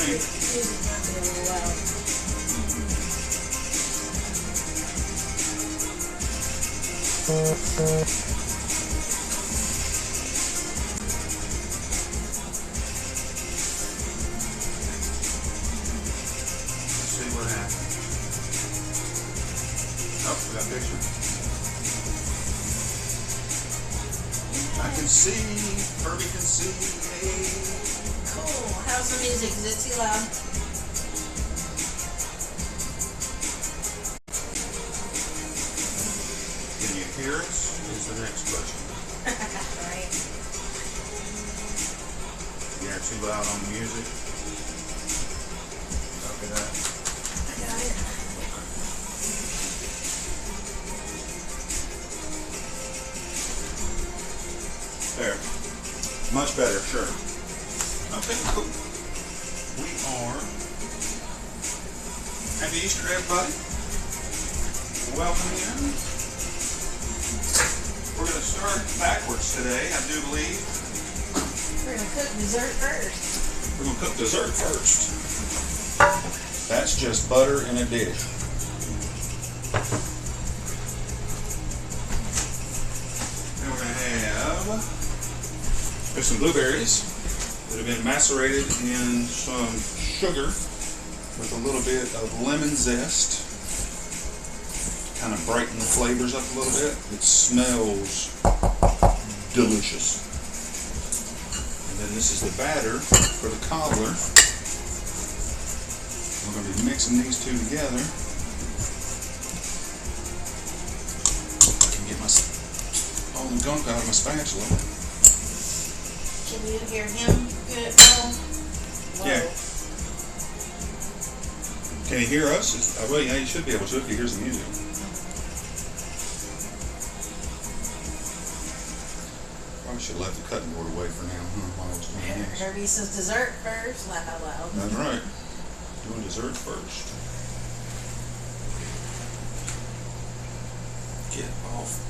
think. Music might be a little loud. Let's see what happened. Oh, we got a picture. I can see. Kirby can see. Hey. Cool. How's the music? Is it too loud? Can you hear us? Is the next question. Right. Yeah, too loud on the music. Copy that. I got it. There. Much better, sure. Okay, cool. We are. Happy Easter, everybody. Welcome in. We're going to start backwards today, I do believe. We're going to cook dessert first. We're going to cook dessert first. That's just butter in a dish. And we're going to have, there's some blueberries that have been macerated in some sugar with a little bit of lemon zest. Kind of brighten the flavors up a little bit. It smells delicious. And then this is the batter for the cobbler. We're going to be mixing these two together. I can get all the gunk out of my spatula. Can you hear him good? Whoa. Yeah. Can you hear us? Well, yeah, you should be able to if you hear the music. Probably should have left the cutting board away for now, while I was doing this. Herbie says dessert first. Laugh out loud. That's right. Doing dessert first. Get off.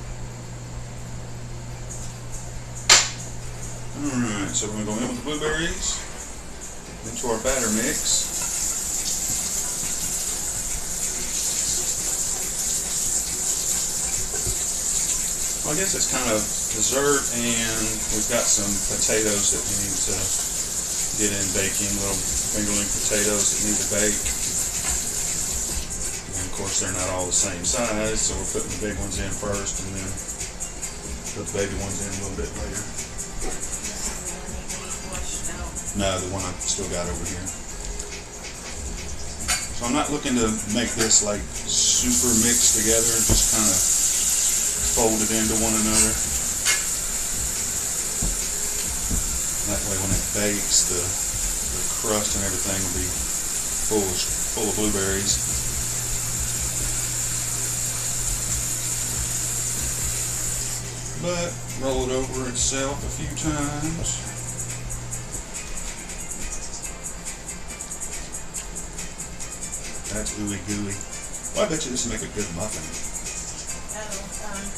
Alright, so we're going to go in with the blueberries into our batter mix. Well, I guess it's kind of dessert, and we've got some potatoes that we need to get in baking, little fingerling potatoes that need to bake. And of course, they're not all the same size, so we're putting the big ones in first, and then put the baby ones in a little bit later. No, the one I've still got over here. So I'm not looking to make this like super mixed together, just kind of fold it into one another. That way when it bakes, the crust and everything will be full of blueberries. But roll it over itself a few times. That's ooey gooey. Well, I bet you this will make a good muffin.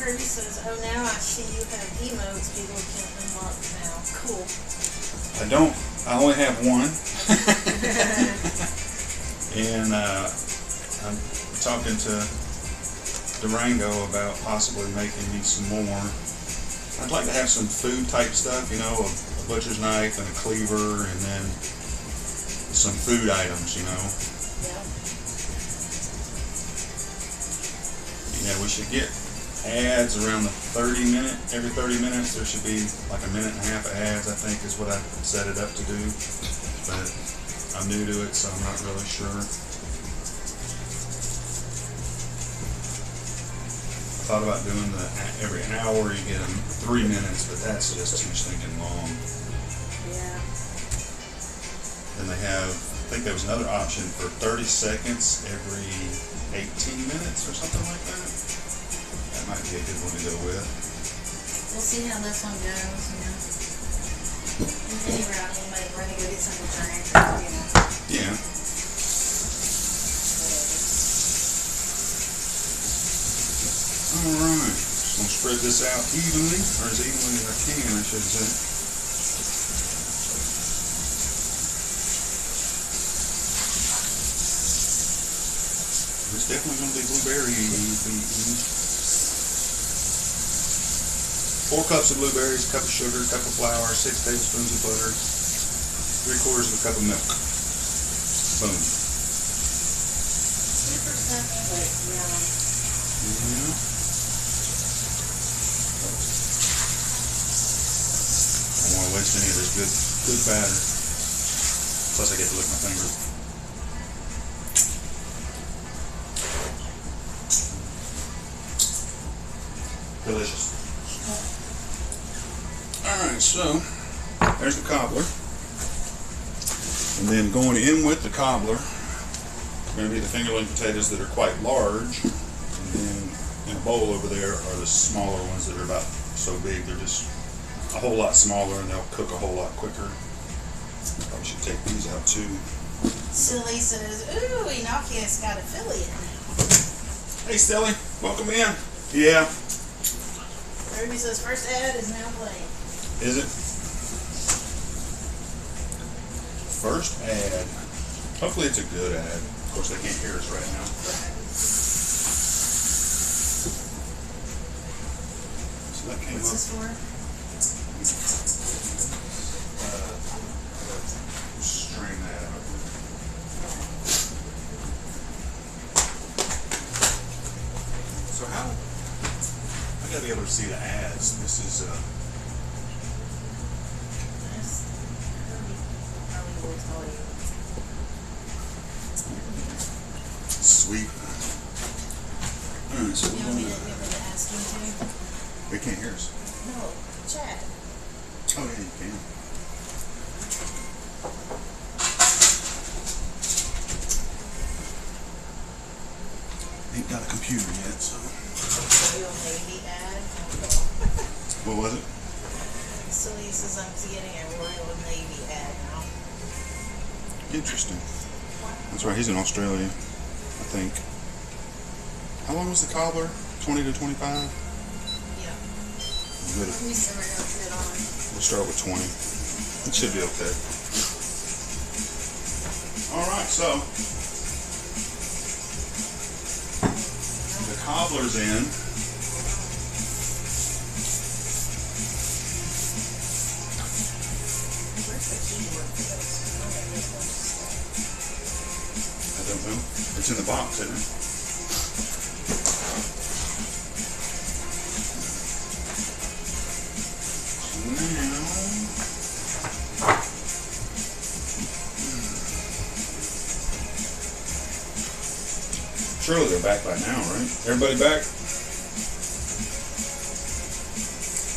Kirby says, oh, now I see you have emotes people can unlock now. Cool. I don't. I only have one. And I'm talking to Durango about possibly making me some more. I'd like to have some food type stuff, you know, a butcher's knife and a cleaver, and then some food items, you know. Yeah, we should get ads around the every 30 minutes there should be like a minute and a half of ads, I think is what I set it up to do. But I'm new to it, so I'm not really sure. I thought about doing every hour you get them 3 minutes, but that's just too stinking long. Yeah. Then they have, I think there was another option for 30 seconds every 18 minutes or something like that. That might be a good one to go with. We'll see how this one goes, you know. Anyway, we might run to go get something to drink, you know. Yeah. Alright. Just going to spread this out evenly, or as evenly as I can, I should say. definitely going to be blueberry beaten. 4 cups of blueberries, a cup of sugar, a cup of flour, 6 tablespoons of butter, 3/4 of a cup of milk. Boom. Super simple, but yum. Yeah. I don't want to waste any of this good batter. Plus I get to lick my finger. Delicious. Alright, so there's the cobbler. And then going in with the cobbler are going to be the fingerling potatoes that are quite large. And then in a bowl over there are the smaller ones that are about so big. They're just a whole lot smaller and they'll cook a whole lot quicker. Probably should take these out too. Silly says, ooh, Enochia's got affiliate now. Hey Silly, welcome in. Yeah. Ruby says, first ad is now playing. Is it? First ad. Hopefully it's a good ad. Of course they can't hear us right now. So that came What's up. this for? Strain that out. So how? I gotta be able to see the ads. This is sweet. Alright, so You we're want me going to give her the asking too? They can't hear us. No, chat. Oh yeah, you can. Ain't got a computer yet, so. Real Navy ad. What was it? Silly says I'm getting a Royal Navy ad now. Interesting. That's right, he's in Australia, I think. How long was the cobbler? 20 to 25? Yeah. Good. Let me see where I fit on. We'll start with 20. It should be okay. Alright, so the cobbler's in. Where's the keyboard for this? I don't know. It's in the box, isn't it? Surely they're back by now, right? Everybody back?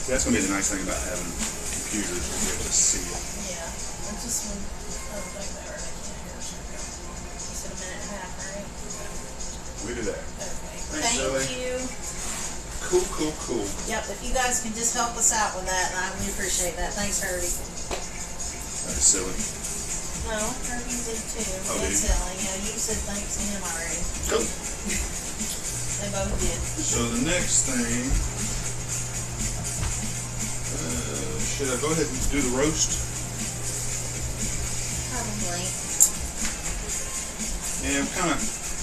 That's going to be the nice thing about having computers. We'll be able to see it. Yeah. I just want to think about it. I can't hear her. You said a minute and a half, right? We do that. Okay. Thanks, Thank Zoe. you. Cool. Yep, if you guys can just help us out with that, I really appreciate that. Thanks, Herbie. That is silly. No, Herbie did too. Oh, did he? Selling. Yeah, you said thanks to him already. Cool. They both did. So the next thing, should I go ahead and do the roast? Probably. And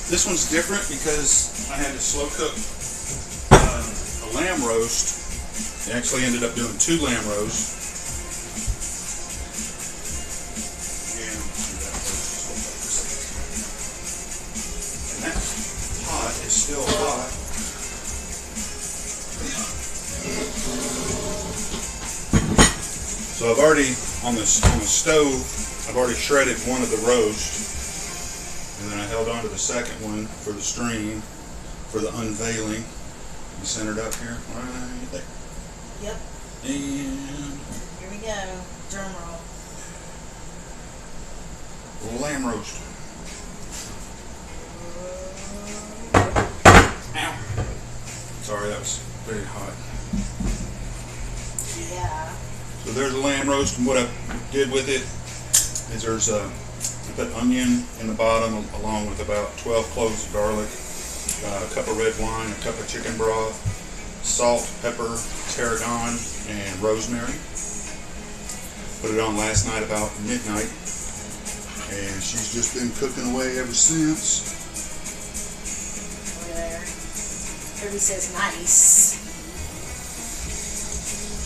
this one's different because I had to slow cook a lamb roast. I actually ended up doing 2 lamb roasts. And that pot is still hot. So I've already, on the stove, I've already shredded one of the roast. And then I held on to the second one for the stream, for the unveiling. You centered up here, right there. Yep. And Here we go. Drum roll. lamb roast. Ow. Sorry, that was very hot. Yeah. So there's a lamb roast, and what I did with it is I put onion in the bottom along with about 12 cloves of garlic, a cup of red wine, a cup of chicken broth, salt, pepper, tarragon, and rosemary. Put it on last night about midnight, and she's just been cooking away ever since. Kirby says nice.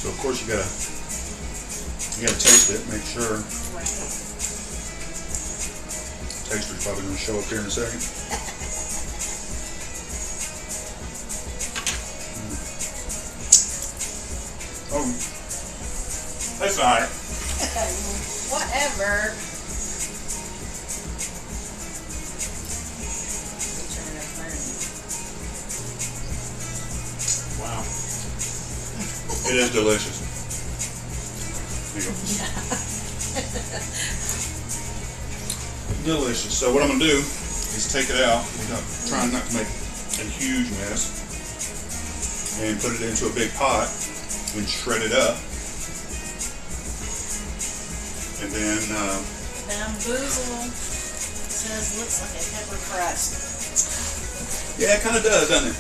So of course you gotta taste it, make sure. Taster's probably gonna show up here in a second. Oh, that's alright. Whatever. Wow. It is delicious. There you go. Delicious. So what I'm going to do is take it out, trying not to make a huge mess, and put it into a big pot and shred it up. And then Bamboozle says looks like a pepper crust. yeah, it kind of does, doesn't it?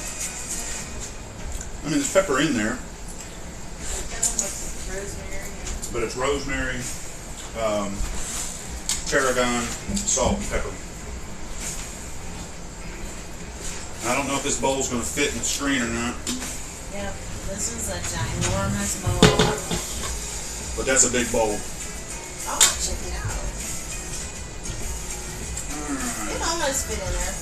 I mean, there's pepper in there, but it's rosemary, tarragon, salt, and pepper. I don't know if this bowl's going to fit in the screen or not. Yep, this is a ginormous bowl. But that's a big bowl. Oh, check it out. Alright. It almost fit in there.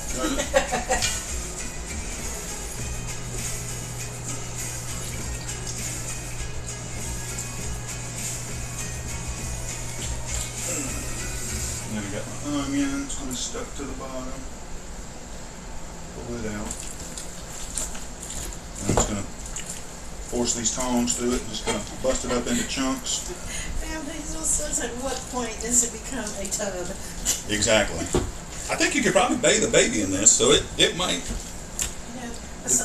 And then I got my onions kind of stuck to the bottom. Pull it out. And I'm just going to force these tongs through it and just kind of bust it up into chunks. Bamboozle says at what point does it become a tub? Exactly. I think you could probably bathe a baby in this, so it might. Yeah.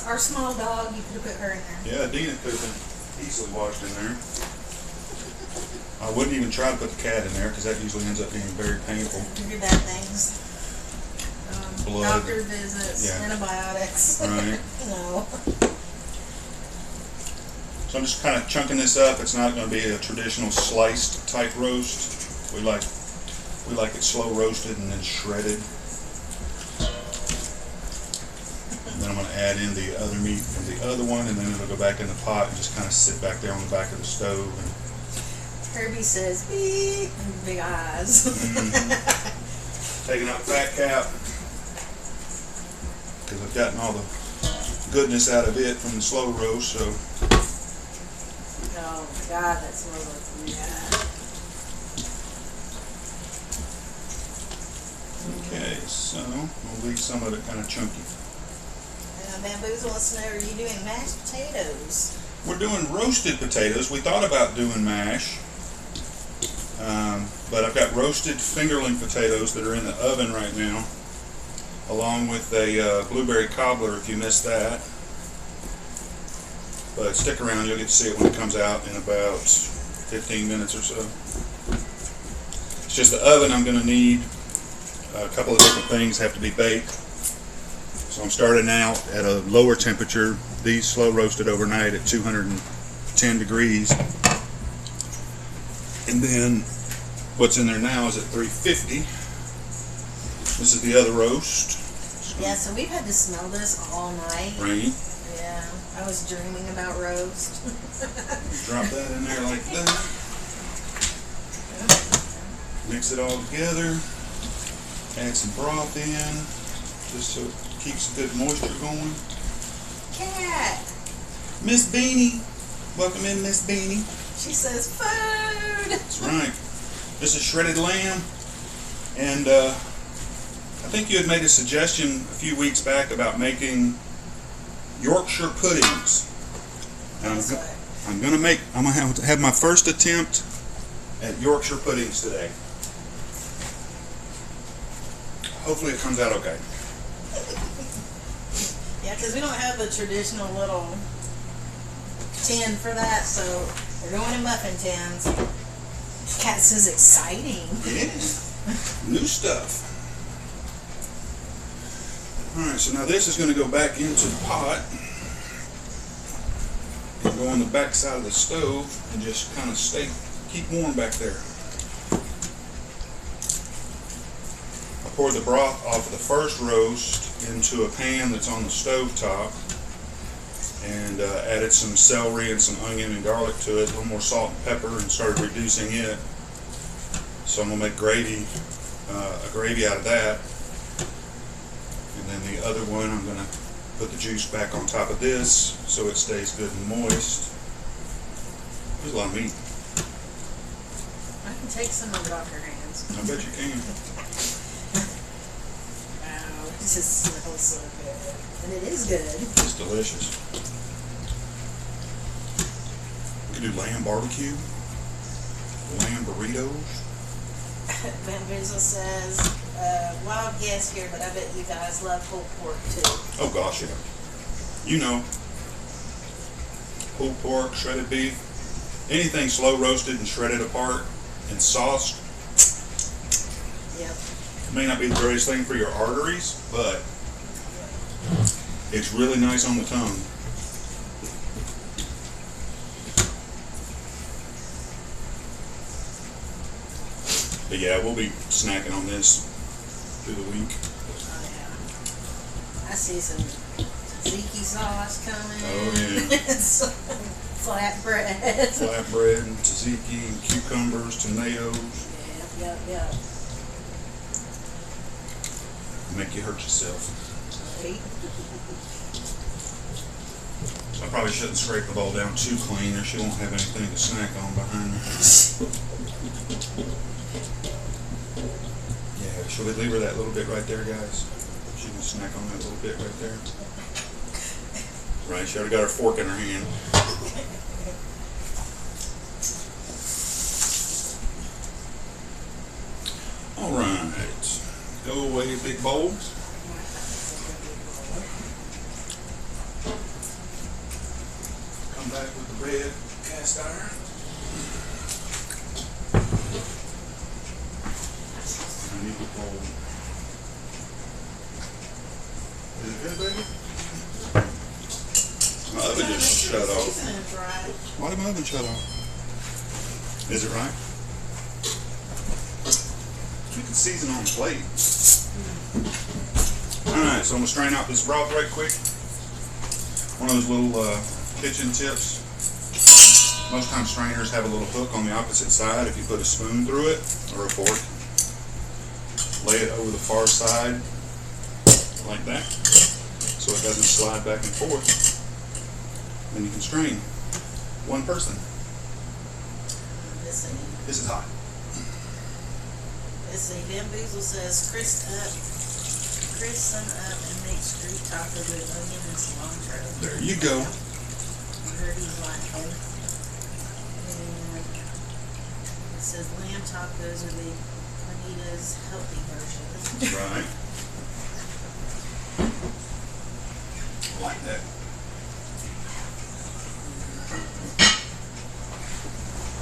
Our small dog, you could put her in there. Yeah, Dina could have been easily washed in there. I wouldn't even try to put the cat in there because that usually ends up being very painful. Do bad things. Blood. Doctor visits, Yeah. Antibiotics. Right. No. So I'm just kind of chunking this up. It's not going to be a traditional sliced type roast. We like it slow roasted and then shredded. And then I'm going to add in the other meat from the other one, and then it'll go back in the pot and just kind of sit back there on the back of the stove. And Herbie says beep and big eyes. taking out the fat cap because I've gotten all the goodness out of it from the slow roast. So oh my God, that smells like okay, so we'll leave some of it kind of chunky. Bamboozle wants to know, are you doing mashed potatoes? We're doing roasted potatoes. We thought about doing mash, but I've got roasted fingerling potatoes that are in the oven right now, along with a blueberry cobbler if you missed that. But stick around, you'll get to see it when it comes out in about 15 minutes or so. It's just the oven I'm going to need. A couple of different things have to be baked. So I'm starting out at a lower temperature. These slow roasted overnight at 210 degrees. And then what's in there now is at 350. This is the other roast. Yeah, so we've had to smell this all night. Right. Yeah, I was dreaming about roast. Drop that in there like that. Mix it all together. Add some broth in, just so it keeps a good moisture going. Cat! Miss Beanie. Welcome in, Miss Beanie. She says food! That's right. This is shredded lamb. And I think you had made a suggestion a few weeks back about making Yorkshire puddings. And I'm gonna have my first attempt at Yorkshire puddings today. Hopefully it comes out okay. Yeah, because we don't have the traditional little tin for that, so we're going in muffin tins. Cat says exciting. Yeah. New stuff. Alright, so now this is going to go back into the pot and go on the back side of the stove and just kind of keep warm back there. I pour the broth off of the first roast into a pan that's on the stove top, and added some celery and some onion and garlic to it, a little more salt and pepper, and started reducing it. So I'm gonna make gravy, a gravy out of that, and then the other one I'm gonna put the juice back on top of this so it stays good and moist. There's a lot of meat. I can take some of it off your hands. I bet you can. Wow, it just smells so good. And it is good. It's delicious. We could do lamb barbecue, lamb burritos. Bamboozle says, wild guess here, but I bet you guys love pulled pork too. Oh gosh, yeah. You know, pulled pork, shredded beef, anything slow roasted and shredded apart and sauced. Yep. May not be the greatest thing for your arteries, but it's really nice on the tongue. But yeah, we'll be snacking on this through the week. Oh yeah. I see some tzatziki sauce coming. Oh yeah. Some flatbread. Flatbread and tzatziki and cucumbers, tomatoes. Yep. Make you hurt yourself. Right. I probably shouldn't scrape the bowl down too clean or she won't have anything to snack on behind me. Yeah, should we leave her that little bit right there, guys? She can snack on that little bit right there. Right, she already got her fork in her hand. Alright. Go away, big bowl. Come back with the red cast iron. I need the bowl. Is it good, baby? My oven just shut off. Why did my oven shut off? Is it right? You can season on the plate. Alright, so I'm going to strain out this broth right quick. One of those little kitchen tips. Most times strainers have a little hook on the opposite side if you put a spoon through it, or a fork. Lay it over the far side, like that, so it doesn't slide back and forth. Then you can strain. One person. This is hot. Let's see, Bamboozle says, crisp some up and make street taco with onion and cilantro. There you go. I heard he's like it. And it says lamb tacos are the Anita's healthy version. Right. I like that.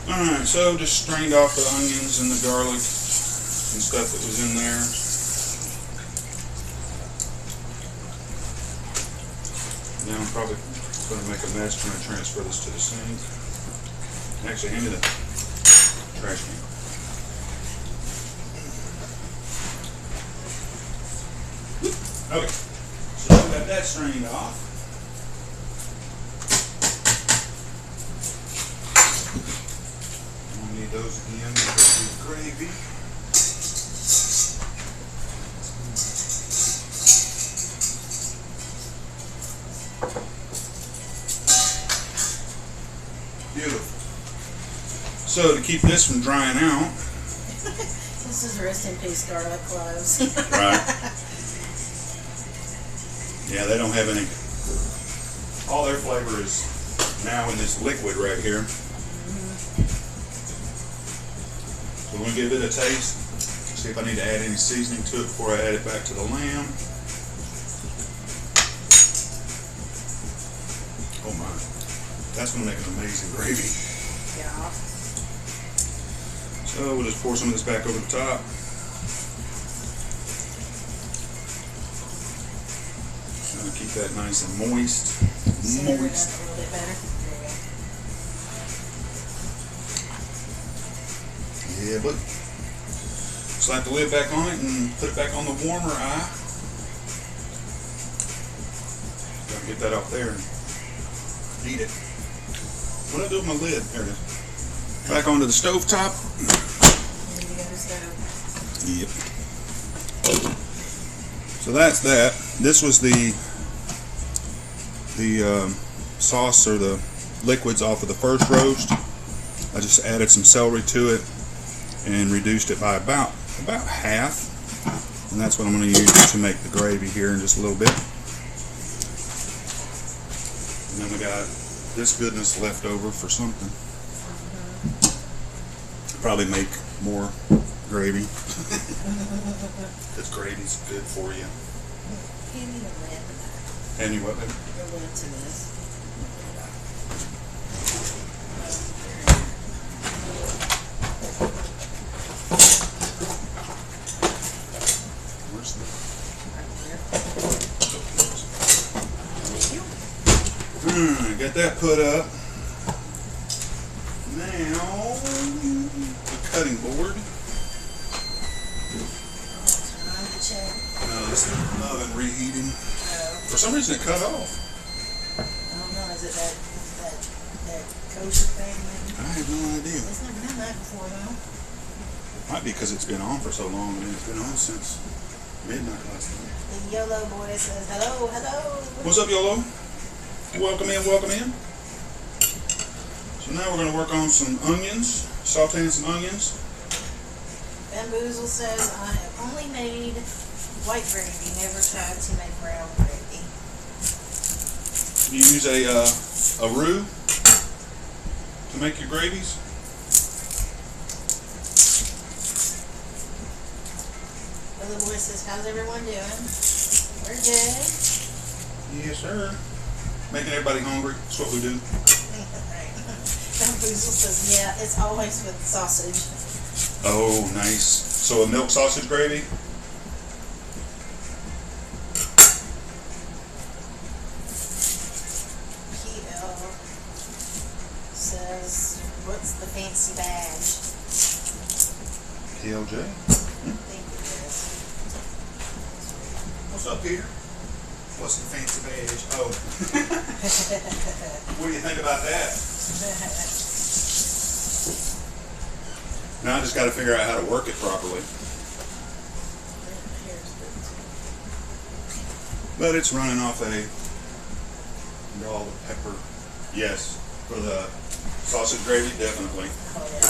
Alright, so just strained off the onions and the garlic and stuff that was in there. Now I'm probably going to make a mess trying to transfer this to the sink. Actually, hand me the trash can. Okay, so we got that strained off. We'll need those again for the gravy. Beautiful. So to keep this from drying out. This is rest in peace garlic cloves. Right. Yeah, they don't have any. All their flavor is now in this liquid right here. So we're going to give it a taste. See if I need to add any seasoning to it before I add it back to the lamb. Oh my. That's going to make an amazing gravy. Yeah. So we'll just pour some of this back over the top. Trying to keep that nice and moist. Simmer it up a little bit better. There you go. Yeah, but slap the lid back on it and put it back on the warmer eye. Gotta get that off there. Eat it. What did I do with my lid? There it is. Back onto the stove top. There you go, stove. Yep. So that's that. This was the sauce or the liquids off of the first roast. I just added some celery to it and reduced it by about half. And that's what I'm going to use to make the gravy here in just a little bit. And then we got this goodness left over for something. Probably make more gravy. Because gravy's good for you. Hand me the lid to that. And you what, baby? The lid to this. Where's the... Got that put up. Now, the cutting board. Time to check. No, this is the oven reheating. Oh. For some reason it cut off. I don't know. Is it that kosher thing? Maybe? I have no idea. It's never done that before, though. Might be because it's been on for so long. I mean, it's been on since midnight last night. The YOLO boy says, hello, hello. What's up, YOLO? Welcome in, welcome in. So now we're going to work on some onions, sauteing some onions. Bamboozle says, I have only made white gravy, never tried to make brown gravy. You use a roux to make your gravies. Brother boy says, how's everyone doing? We're good. Yes, sir. Making everybody hungry. That's what we do. Right. Bamboozle says, yeah, it's always with sausage. Oh, nice. So a milk sausage gravy? PL says, what's the fancy badge? PLJ. I think it is. What's up, Peter? What's the fancy badge? Oh. What do you think about that? Now I just got to figure out how to work it properly. But it's running off all the pepper. Yes, for the sausage gravy, definitely. Oh, yeah.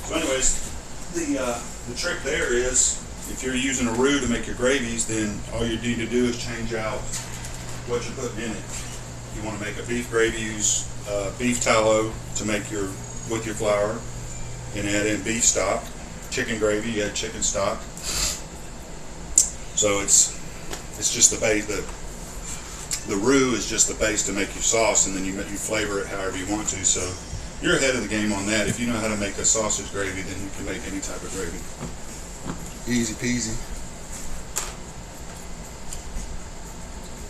So anyways, the trick there is, if you're using a roux to make your gravies, then all you need to do is change out what you're putting in it. If you want to make a beef gravy, use beef tallow to make with your flour, and add in beef stock. Chicken gravy, you add chicken stock. So it's just the base. The roux is just the base to make your sauce, and then you flavor it however you want to. So you're ahead of the game on that. If you know how to make a sausage gravy, then you can make any type of gravy. Easy peasy.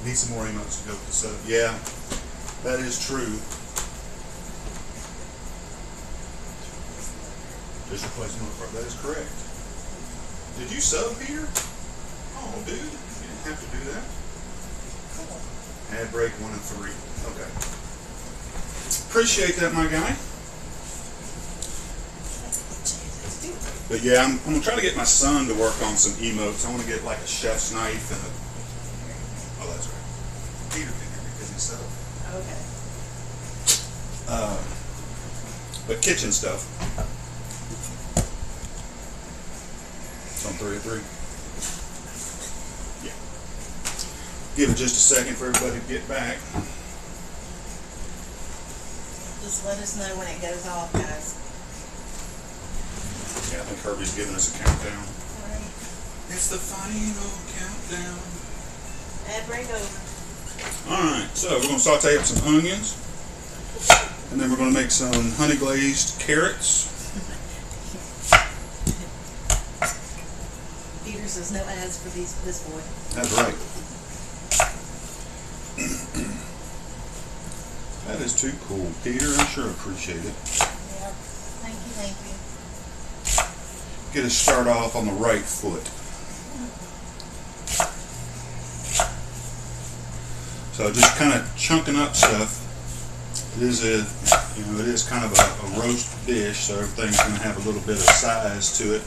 Need some more emotes to go with this up. Yeah, that is true. Just replace milk part. That is correct. Did you sub, Peter? Oh, dude, you didn't have to do that. Ad break 1 and 3. Okay. Appreciate that, my guy. But yeah, I'm gonna try to get my son to work on some emotes. I want to get like a chef's knife and a. Oh, that's right. Peter did everything himself. Okay. But kitchen stuff. It's on 3 of 3. Yeah. Give it just a second for everybody to get back. Just let us know when it goes off, guys. Yeah, I think Herbie's giving us a countdown. All right. It's the final countdown. Ad break over. Alright, so we're going to saute up some onions. And then we're going to make some honey glazed carrots. Peter says no ads for this boy. That's right. That is too cool, Peter. I sure appreciate it. Yep. Thank you, thank you. Get us started off on the right foot. So just kind of chunking up stuff. It is it is kind of a roast dish, so everything's going to have a little bit of size to it.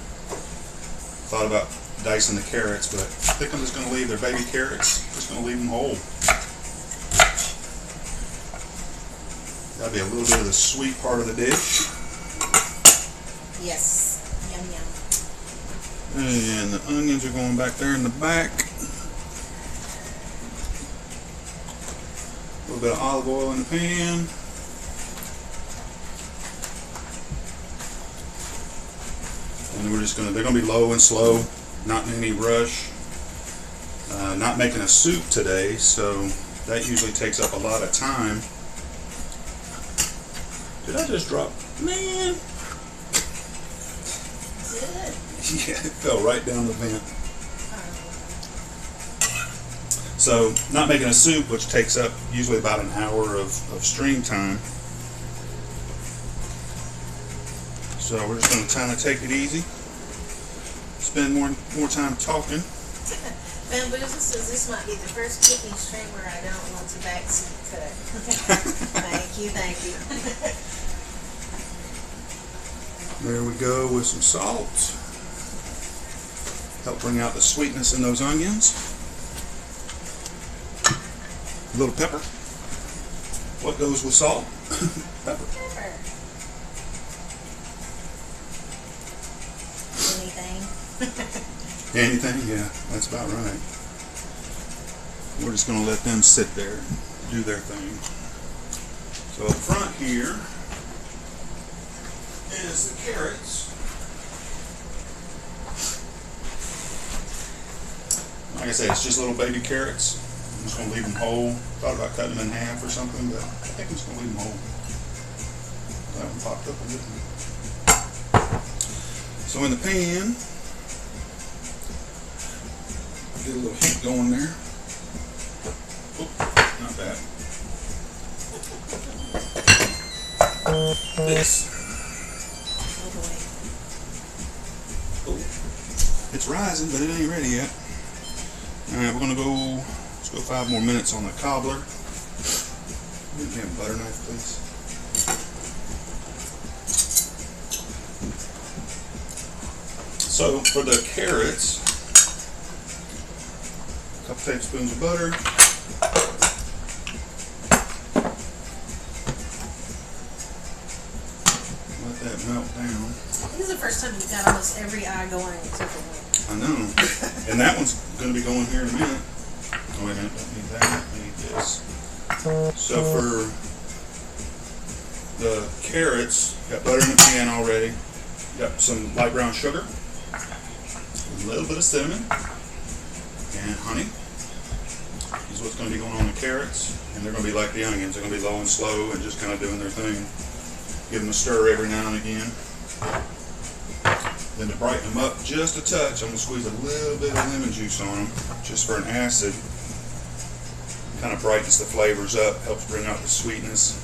Thought about dicing the carrots, but I think I'm just going to leave their baby carrots. Just going to leave them whole. That'll be a little bit of the sweet part of the dish. Yes. Yum yum. And the onions are going back there in the back. A little bit of olive oil in the pan. And we're just they're gonna be low and slow, not in any rush. Not making a soup today, so that usually takes up a lot of time. Did I just drop? Man. Good. Yeah, it fell right down the vent. So, not making a soup, which takes up usually about an hour of stream time. So we're just going to kind of take it easy. Spend more time talking. Bamboozle says this might be the first cooking stream where I don't want to backseat cook. Thank you, thank you. There we go with some salt. Help bring out the sweetness in those onions. A little pepper. What goes with salt? Pepper. Pepper. Anything? Anything? Yeah, that's about right. We're just going to let them sit there, do their thing. So up front here is the carrots. Like I said, it's just little baby carrots. I'm just going to leave them whole. Thought about cutting them in half or something, but I think I'm just going to leave them whole. That one popped up a bit. So in the pan, get a little heat going there. Oh, not bad. This. Oh, it's rising, but it ain't ready yet. Alright, we're going to go, let's go 5 more minutes on the cobbler. Give me a butter knife, please. So, for the carrots, a couple tablespoons of butter. Let that melt down. This is the first time you've got almost every eye going except for one. I know. And that one's going to be going here in a minute. Oh, wait a minute. Don't need that. I need this. So for the carrots, got butter in the pan already. Got some light brown sugar. A little bit of cinnamon. And honey. This is what's going to be going on the carrots. And they're going to be like the onions. They're going to be low and slow and just kind of doing their thing. Give them a stir every now and again. Then to brighten them up just a touch, I'm going to squeeze a little bit of lemon juice on them, just for an acid. Kind of brightens the flavors up, helps bring out the sweetness.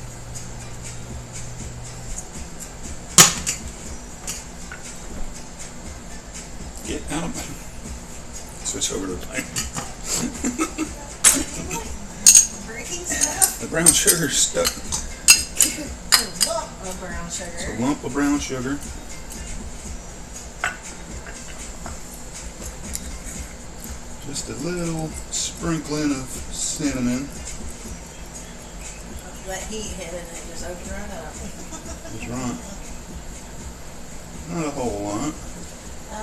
Get out of my... Switch over to the pan. Breaking stuff? The brown sugar stuck. A lump of brown sugar. It's a lump of brown sugar. Just a little sprinkling of cinnamon. Let heat hit it and it just open right up. That's right. Not a whole lot.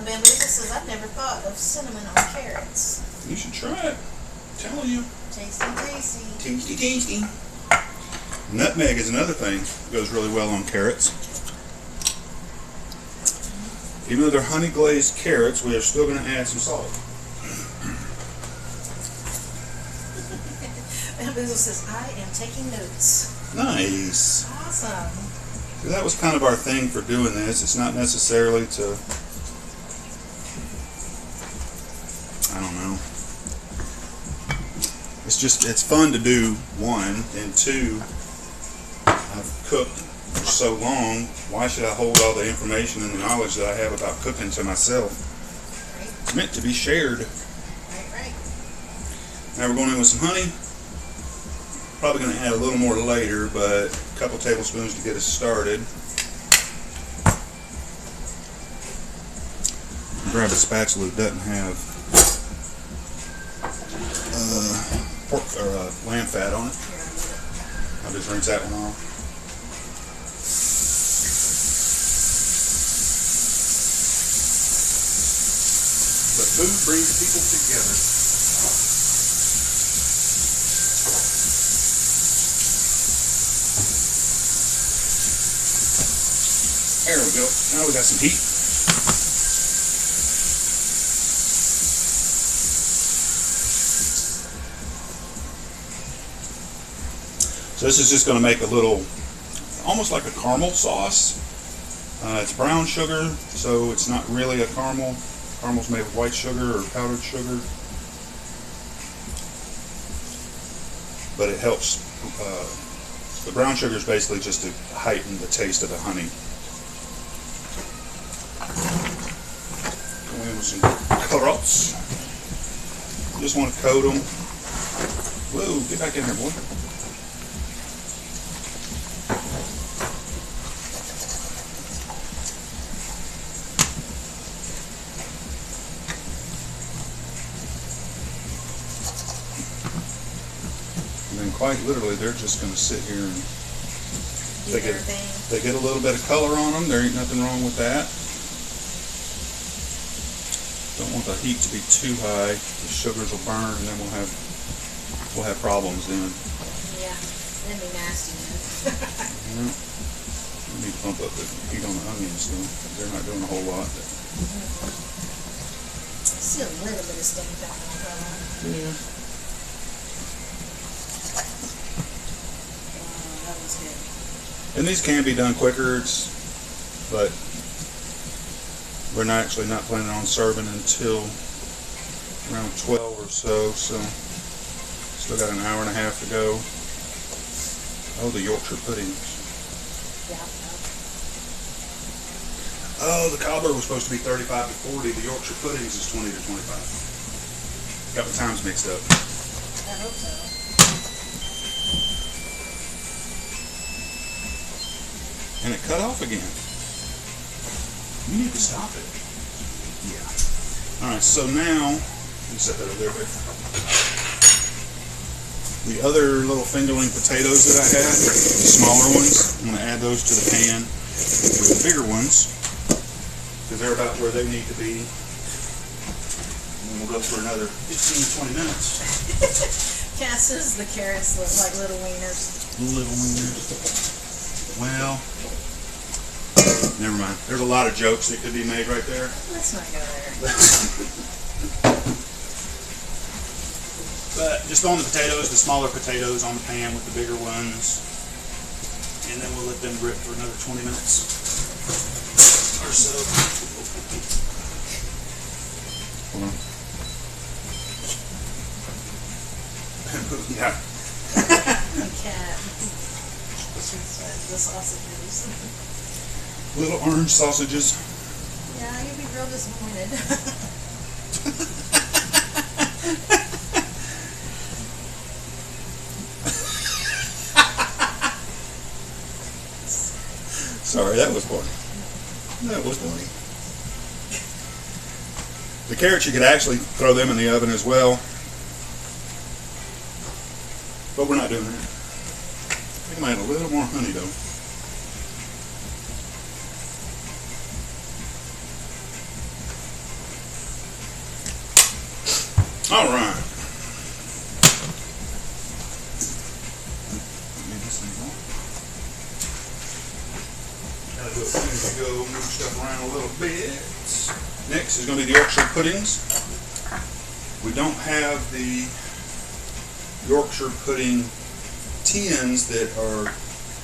Bamboozle says, I've never thought of cinnamon on carrots. You should try it. I'm telling you. Tasty, tasty. Tasty, tasty. Nutmeg is another thing that goes really well on carrots. Even though they're honey glazed carrots, we are still going to add some salt. Bamboozle says, I am taking notes. Nice. Awesome. So that was kind of our thing for doing this. It's not necessarily to, I don't know. It's fun to do, one, and two, I've cooked for so long, why should I hold all the information and the knowledge that I have about cooking to myself? Right. It's meant to be shared. Right. Now we're going in with some honey. Probably going to add a little more later, but a couple tablespoons to get us started. Grab a spatula that doesn't have pork or lamb fat on it. I'll just rinse that one off. But food brings people together. There we go. Now we got some heat. So this is just going to make a little, almost like a caramel sauce. It's brown sugar, so it's not really a caramel. Caramel's made with white sugar or powdered sugar. But it helps. The brown sugar is basically just to heighten the taste of the honey. Go in with some carrots. Just want to coat them. Whoa, get back in there, boy. And then quite literally, they're just going to sit here and they get a little bit of color on them. There ain't nothing wrong with that. Don't want the heat to be too high. The sugars will burn, and then we'll have problems then. Yeah, that'd be nasty. Yeah. We need to bump up the heat on the onions though. They're not doing a whole lot. See a little bit of steam coming off. Yeah. That was good. And these can be done quicker, but we're not planning on serving until around 12 or so. So still got an hour and a half to go. Oh, the Yorkshire puddings. Yeah. Oh, the cobbler was supposed to be 35 to 40. The Yorkshire puddings is 20 to 25. Got the times mixed up. I hope so. And it cut off again. You need to stop it. Yeah. Alright, so now, let me set that over there. The other little fingerling potatoes that I had, the smaller ones, I'm going to add those to the pan with the bigger ones, because they're about where they need to be. And then we'll go for another 15 to 20 minutes. Cass says the carrots look like little wieners. Little wieners. Well, never mind. There's a lot of jokes that could be made right there. Let's not go there. But just on the potatoes, the smaller potatoes on the pan with the bigger ones. And then we'll let them grip for another 20 minutes or so. Hold on. Yeah. Cat. The sausages. Little orange sausages. Yeah, you'd be real disappointed. Sorry, that was funny. That was funny. The carrots, you could actually throw them in the oven as well. But we're not doing that. I think I might add a little more honey though. All right. Gotta go move stuff around a little bit. Next is going to be the Yorkshire puddings. We don't have the Yorkshire pudding tins that are,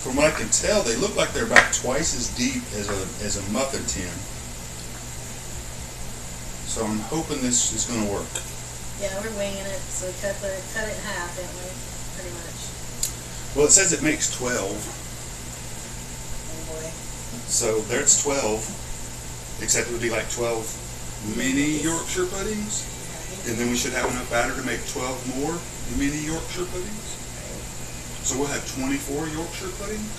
from what I can tell, they look like they're about twice as deep as a muffin tin. So I'm hoping this is going to work. Yeah, we're winging it, so we cut it in half, didn't we? Pretty much. Well, it says it makes 12. Oh boy. So there's 12, except it would be like 12 mini Yorkshire puddings. Right. And then we should have enough batter to make 12 more mini Yorkshire puddings. So we'll have 24 Yorkshire puddings?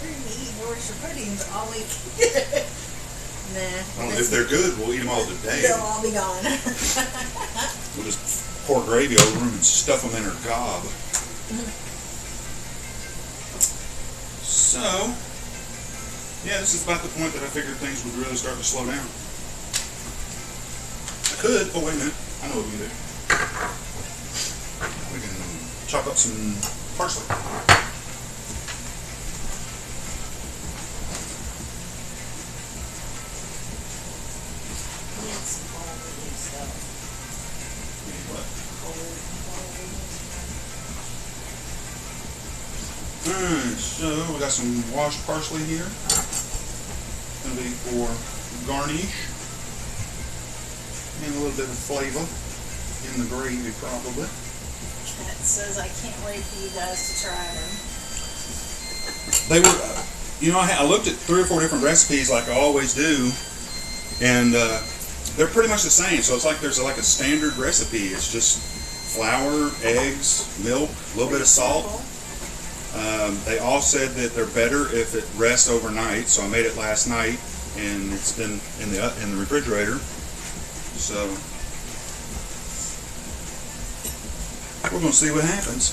We're going to eat Yorkshire puddings all week. Nah. Well, if they're good, we'll eat them all today. They'll all be gone. We'll just pour gravy over them and stuff them in our gob. So, yeah, this is about the point that I figured things would really start to slow down. I could, oh wait a minute, I know what we can do. We can chop up some parsley. Alright, so we got some washed parsley here. It's going to be for garnish. And a little bit of flavor in the gravy, probably. That says I can't wait for you guys to try them. They were, you know, I looked at 3 or 4 different recipes like I always do, and they're pretty much the same. So it's like there's like a standard recipe. It's just flour, eggs, milk, a little bit of salt. They all said that they're better if it rests overnight, so I made it last night, and it's been in the refrigerator. So we're going to see what happens.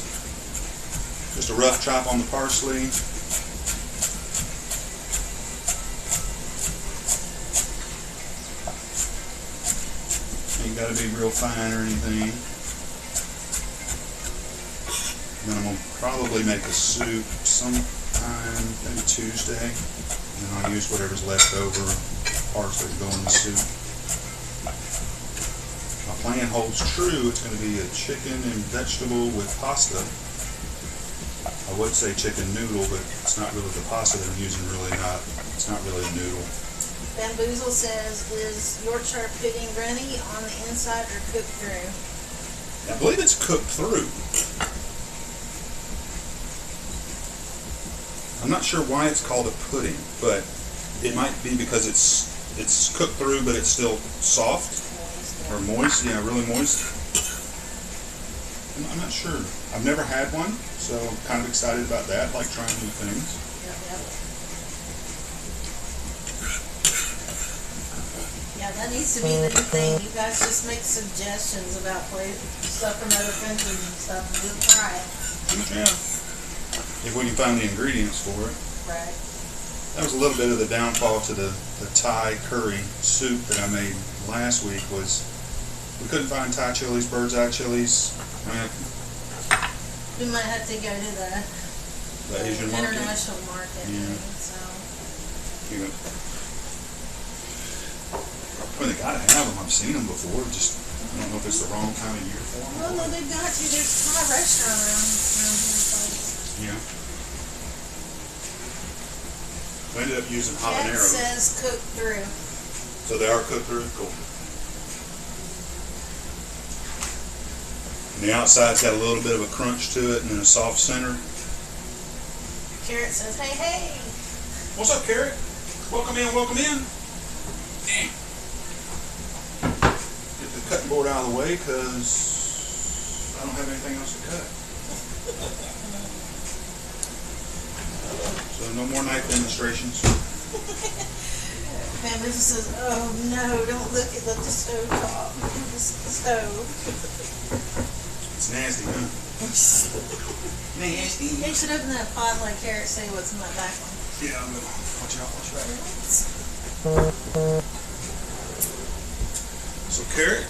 Just a rough chop on the parsley. Ain't got to be real fine or anything. Then I'm going to probably make a soup sometime, maybe Tuesday. And then I'll use whatever's left over, parsley to go in the soup. My plan holds true. It's going to be a chicken and vegetable with pasta. I would say chicken noodle, but it's not really the pasta that I'm using. It's not really a noodle. Bamboozle says, is Yorkshire pudding runny on the inside or cooked through? I believe it's cooked through. I'm not sure why it's called a pudding, but it might be because it's cooked through, but it's still soft or moist. Yeah, really moist. I'm not sure. I've never had one, so I'm kind of excited about that. I like trying new things. Yeah, that needs to be the new thing. You guys just make suggestions about stuff from other countries and stuff, and we'll try it. Yeah. If we can find the ingredients for it. Right. That was a little bit of the downfall to the Thai curry soup that I made last week. Was we couldn't find Thai chilies, bird's eye chilies. We might have to go to the Asian market. International market. Yeah. So. You know, well, they gotta have them. I've seen them before. Just I don't know if it's the wrong time of year for them. Well, no, they've got you. There's a Thai restaurant around here. Yeah. We ended up using Cat habanero. says cooked through. So they are cooked through? Cool. And the outside's got a little bit of a crunch to it and then a soft center. Carrot says, hey, hey. What's up, Carrot? Welcome in, welcome in. Get the cutting board out of the way because I don't have anything else to cut. So no more knife demonstrations. Family says, oh no, don't look at the stove top. The stove. It's nasty, huh? Nasty. You should open that pot like Carrot say what's in that back one. Yeah, I will. Watch out, watch out. So Carrot,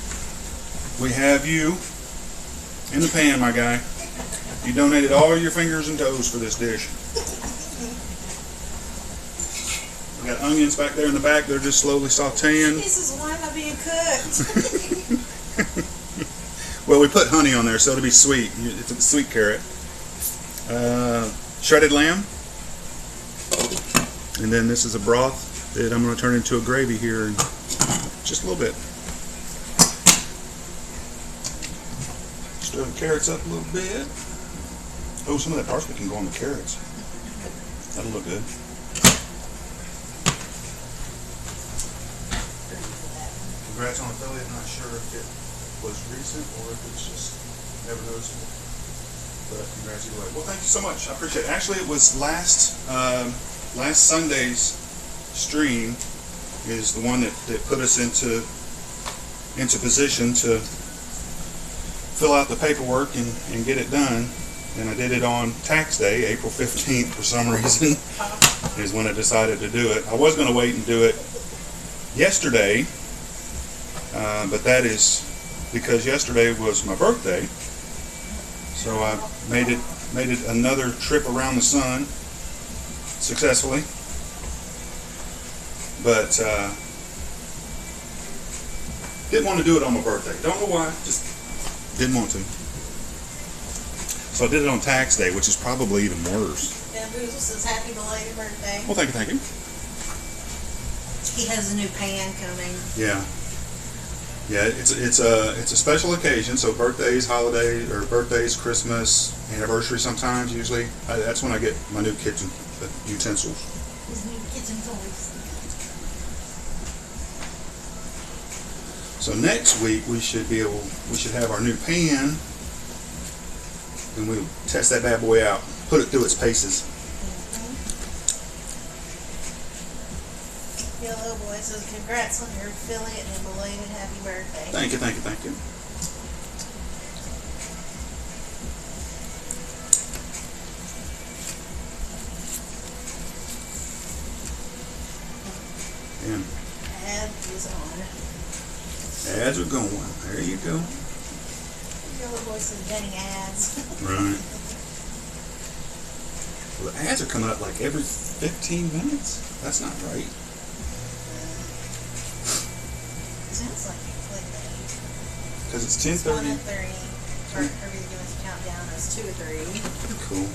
we have you in the pan, my guy. You donated all your fingers and toes for this dish. We got onions back there in the back. They're just slowly sauteing. Jesus, why am I being cooked? Well, we put honey on there, so it'll be sweet. It's a sweet carrot. Shredded lamb. And then this is a broth that I'm going to turn into a gravy here in just a little bit. Stir the carrots up a little bit. Oh, some of that parsley can go on the carrots. That'll look good. Congrats on the fillet. I'm not sure if it was recent or if it's just never noticeable. But congrats either way. Well, thank you so much. I appreciate it. Actually, it was last Sunday's stream is the one that put us into position to fill out the paperwork and get it done. And I did it on tax day, April 15th, for some reason, is when I decided to do it. I was going to wait and do it yesterday, but that is because yesterday was my birthday. So I made it another trip around the sun successfully. But didn't want to do it on my birthday. Don't know why, just didn't want to. So I did it on tax day, which is probably even worse. Bamboozle says happy belated birthday. Well, thank you, thank you. He has a new pan coming. Yeah. Yeah, it's a special occasion. So birthdays, holidays, or birthdays, Christmas, anniversary. Sometimes, usually, that's when I get my new kitchen utensils. His new kitchen toys. So next week we should have our new pan, and we'll test that bad boy out, put it through its paces. Yellow Boy says congrats on your affiliate and belated happy birthday. Thank you, thank you, thank you. And Ad is on. ads are going. There you go. Yellow Boy says getting ads. Right. Well, the ads are coming up like every 15 minutes. That's not right. Sounds like clickbait. Because it's It's 1 10:30. at 3. Kirby's giving us a countdown. It's 2 at 3. Cool.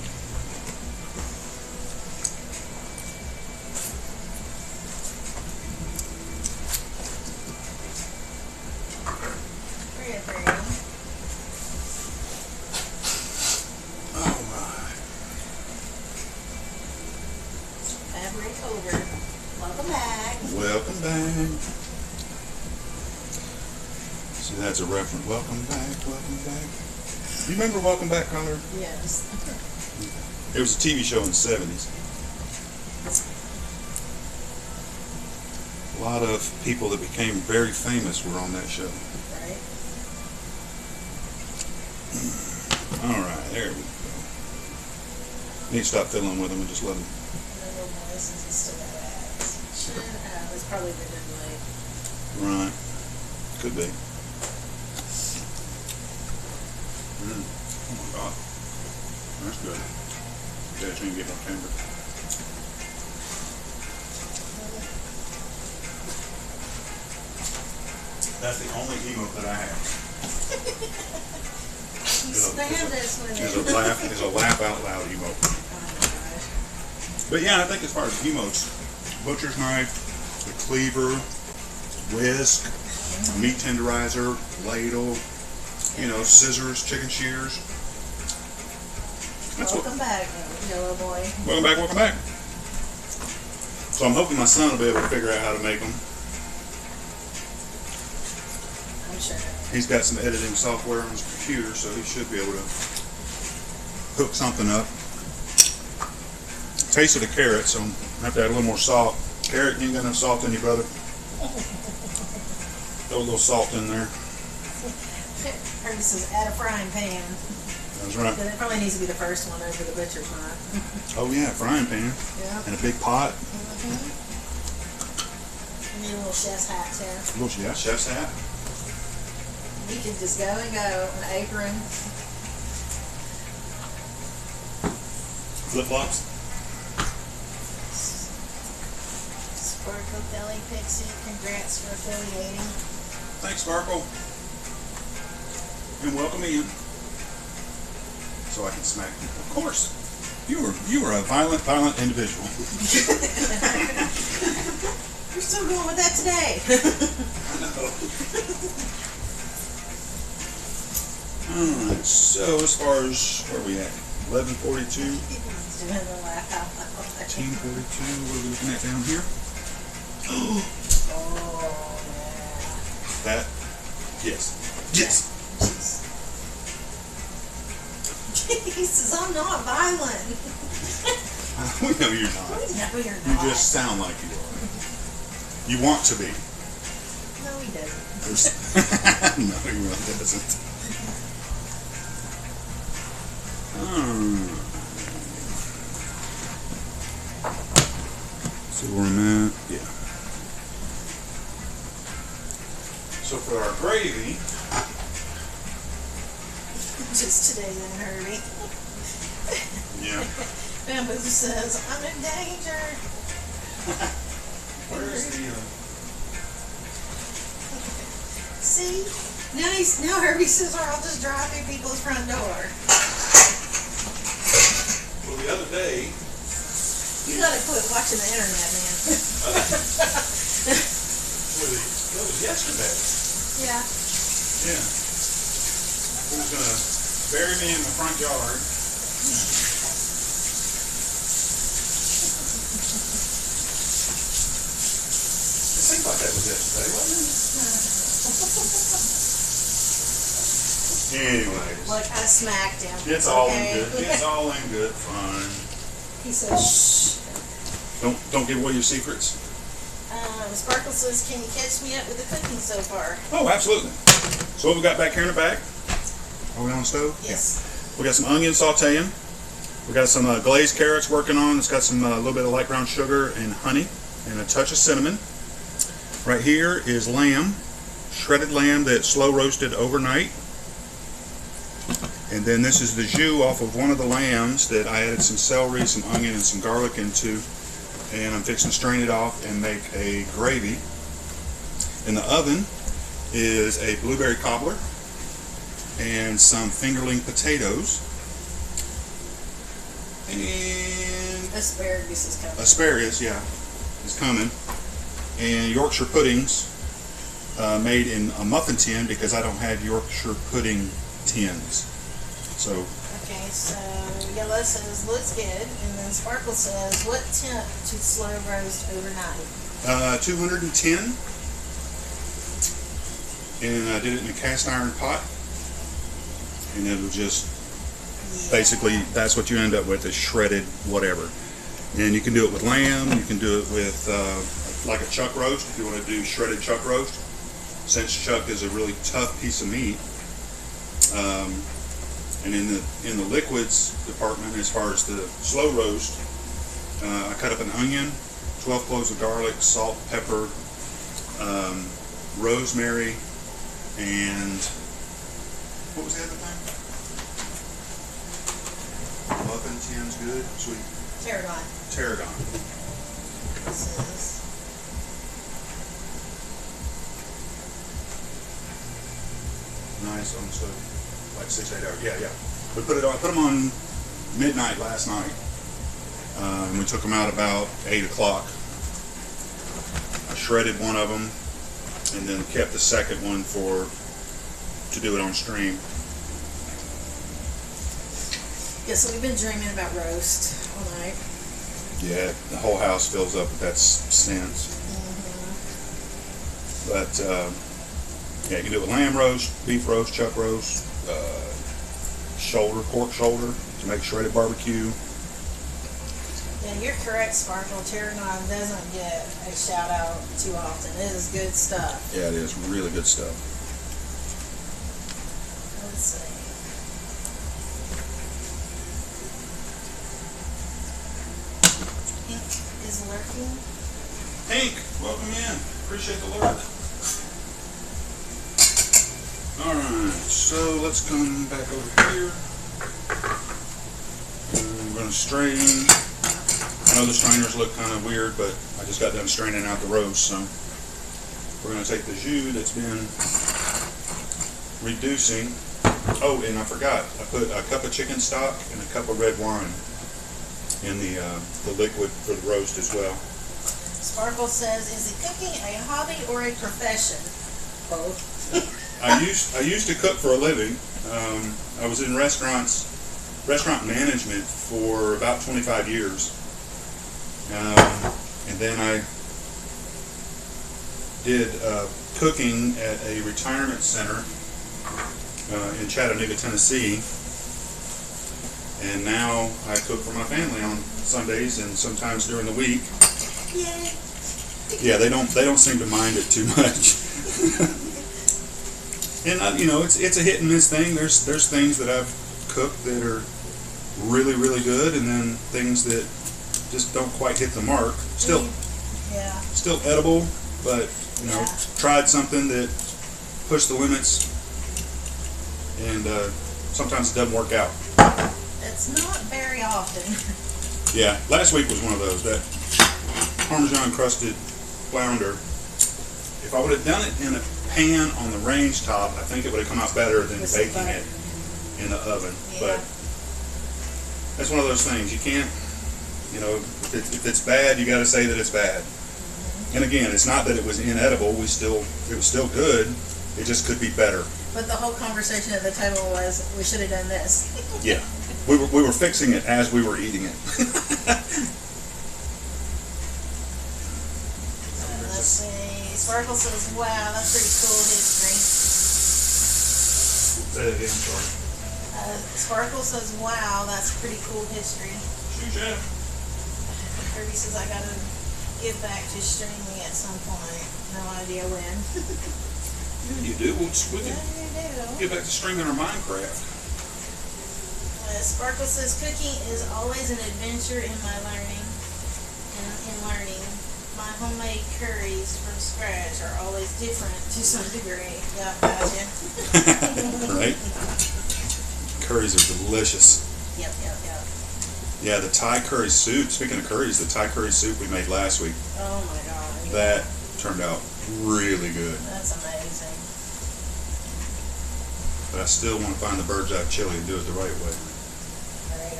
Welcome back. See, that's a reference. Welcome back, welcome back. You remember Welcome Back, Connor? Yes. It was a TV show in the 70s. A lot of people that became very famous were on that show. Right. All right, there we go. Need to stop fiddling with them and just let them. Little boy says he's still got ads. Should have. It's probably been delayed. Right. Could be. Oh my God. That's good. Yeah, so you can get no timber. That's the only emote that I have. Spam this one. Is a laugh out loud emote. Oh my gosh. But yeah, I think as far as emotes, butcher's knife, the cleaver, whisk, meat tenderizer, ladle, scissors, chicken shears. Welcome back, Yellow Boy. Welcome back, welcome back. So I'm hoping my son will be able to figure out how to make them. I'm sure. He's got some editing software on his computer, so he should be able to hook something up. Tasted the carrots, so I have to add a little more salt. Carrot, you ain't got enough salt in you, brother. Throw a little salt in there. Curtis says add a frying pan. That's right. But it probably needs to be the first one over the butcher's knife. Oh yeah, frying pan. Yeah. And a big pot. You need a little chef's hat too. Yeah, chef's hat. You can just go and go. An apron. Flip-flops. Sparkle Belly Pixie, congrats for affiliating. Thanks, Sparkle. And welcome in. So I can smack you. Of course. You were a violent individual. You're still going with that today. I know. Alright, so as far as where are we at? 11:42. He's doing the laugh out loud. 13:42. What are we looking at down here? Oh yeah. That? Yes. Yes. He says, I'm not violent. We know you're not. No, you're You not. just sound like you are. You want to be. No, he doesn't. No, he really doesn't. See where I'm at? Yeah. So for our gravy, Just today, then, Herbie. yeah. Bamboo says, I'm in danger. Where's the? See? Now Herbie says, or I'll just drive through people's front door. Well, the other day. You gotta quit watching the internet, man. That was yesterday. Yeah. Yeah. He was gonna bury me in the front yard. It seemed like that was yesterday, wasn't it? Anyways. Look, I smacked him. It's all in okay? good. It's all in good fun. He says, shh. Don't give away your secrets. Sparkle says, can you catch me up with the cooking so far? Oh, absolutely. So what we got back here in the back? Are we on the stove? Yes. Yeah. We got some onion sauteing. We got some glazed carrots working on. It's got some little bit of light brown sugar and honey and a touch of cinnamon. Right here is lamb, shredded lamb that's slow roasted overnight. And then this is the jus off of one of the lambs that I added some celery, some onion, and some garlic into. And I'm fixing to strain it off and make a gravy. In the oven is a blueberry cobbler and some fingerling potatoes. And Asparagus is coming. asparagus, yeah, is coming. And Yorkshire puddings made in a muffin tin because I don't have Yorkshire pudding tins. So Okay, so Yellow says, looks good. And then Sparkle says, what temp to slow roast overnight? 210. And I did it in a cast iron pot. And it was just basically, that's what you end up with, is shredded whatever. And you can do it with lamb, you can do it with like a chuck roast if you want to do shredded chuck roast, since chuck is a really tough piece of meat. And in the liquids department, as far as the slow roast, I cut up an onion, 12 cloves of garlic, salt, pepper, rosemary, and what was the other thing? Muffin tin's good, sweet. Tarragon. Tarragon. This is Nice on the stove, like 6-8 hours. Yeah, yeah. We put them on midnight last night, and we took them out about 8 o'clock. I shredded one of them, and then kept the second one to do it on stream. Yeah, so we've been dreaming about roast all night. Yeah, the whole house fills up with that scent. But yeah, you can do it with lamb roast, beef roast, chuck roast, shoulder, pork shoulder to make shredded barbecue. Yeah, you're correct, Sparkle. Tarragon doesn't get a shout out too often. It is good stuff. Yeah, it is really good stuff. Let's see. Pink is lurking. Pink, welcome in. Appreciate the lurk. Alright, so let's come back over here. And we're going to strain. I know the strainers look kind of weird, but I just got done straining out the roast, so we're going to take the jus that's been reducing. Oh, and I forgot, I put a cup of chicken stock and a cup of red wine in the liquid for the roast as well. Sparkle says, is it cooking a hobby or a profession? Both. I used to cook for a living. I was in restaurant management for about 25 years. And then I did cooking at a retirement center in Chattanooga, Tennessee. And now I cook for my family on Sundays and sometimes during the week. Yay. Yeah, they don't seem to mind it too much. And you know, it's a hit and miss thing. There's things that I've cooked that are really, really good, and then things that just don't quite hit the mark. Still edible, but you know, tried something that pushed the limits, and sometimes it doesn't work out. It's not very often. Yeah, last week was one of those. That Parmesan crusted flounder. If I would have done it in a pan on the range top, I think it would have come out better than baking it in the oven. Yeah. But that's one of those things. You can't, you know, if it's bad, you got to say that it's bad. And again, it's not that it was inedible. It was still good. It just could be better. But the whole conversation at the table was, we should have done this. Yeah, we were fixing it as we were eating it. Let's see. Sparkle says, "Wow, that's pretty cool history." Say it again, sorry. Sparkle says, "Wow, that's pretty cool history." Shoot, yeah. Kirby says, "I gotta give back to streaming at some point. No idea when." You do. We can Yeah, you do. get back to streaming our Minecraft. Sparkle says, "Cooking is always an adventure in my learning. My homemade curries from scratch are always different to some degree." Yeah, gotcha. Right? Curries are delicious. Yep. Yeah, the Thai curry soup. Speaking of curries, the Thai curry soup we made last week, Oh my god. that turned out really good. That's amazing. But I still want to find the bird's eye chili and do it the right way. Alright.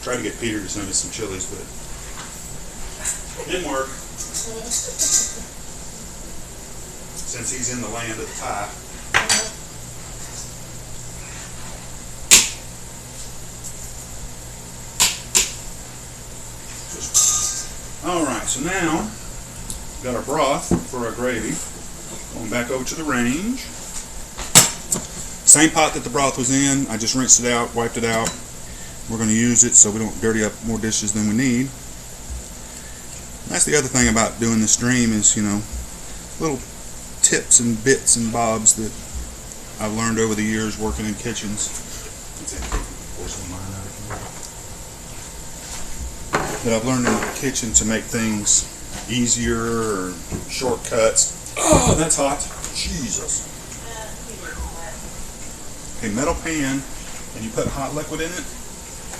Try to get Peter to send us some chilies, but it didn't work. Since he's in the land of the Thai. Alright, so now got our broth for our gravy. Going back over to the range. Same pot that the broth was in. I just rinsed it out, wiped it out. We're going to use it so we don't dirty up more dishes than we need. That's the other thing about doing the stream is, you know, little tips and bits and bobs that I've learned over the years working in kitchens. That I've learned in the kitchen to make things easier or shortcuts. Oh, that's hot. Jesus. A metal pan, and you put hot liquid in it,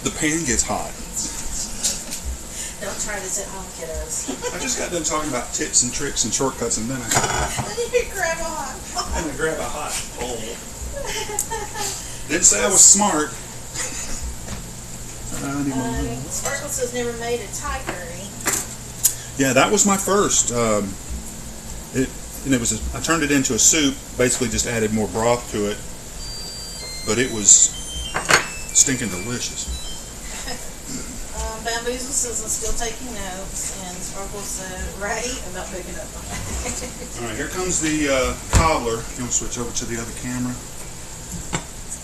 the pan gets hot. Don't try this at home, kiddos. I just got done talking about tips and tricks and shortcuts, and then I Grab a hot grab a hot bowl. Didn't say I was smart. Sparkle says never made a Thai curry. Yeah, that was my first. I turned it into a soup. Basically, just added more broth to it, but it was stinking delicious. Bamboozle says I'm still taking notes, and Sparkle said, "Right, I'm not picking up on that." All right, here comes the cobbler. You want to switch over to the other camera?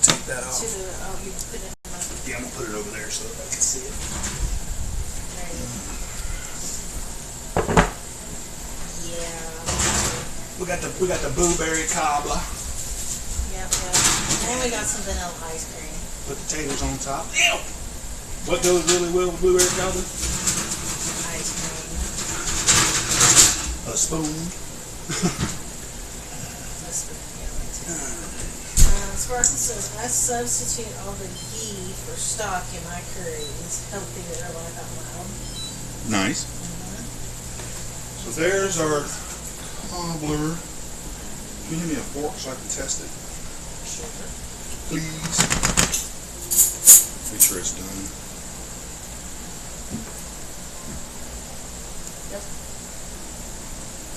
Take that off. You put it in my... Yeah, I'm gonna put it over there so that I can see it. There you go. Yeah. We got the blueberry cobbler. Yep. And we got some vanilla ice cream. Put the taters on top. Ew! What goes really well with blueberry cobbler? Ice cream. A spoon. Sparkle says, "I substitute all the ghee for stock in my curry. It's healthier, like out loud." Nice. So there's our cobbler. Can you give me a fork so I can test it? Sure. Please. Make sure it's done. Yep.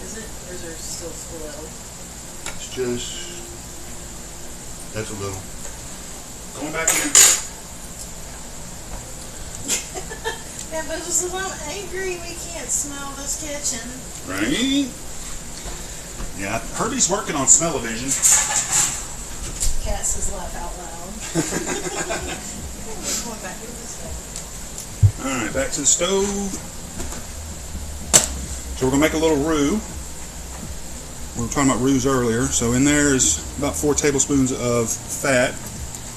Is it? Or is there still spoiled? It's just... That's a little. Going back in. Bamboozle says, "I'm angry. We can't smell this kitchen." Right? Yeah, Herbie's working on smell-o-vision. Cat says, "Laugh out loud." Alright, back to the stove. So we're going to make a little roux. We were talking about roux earlier. So in there is about 4 tablespoons of fat.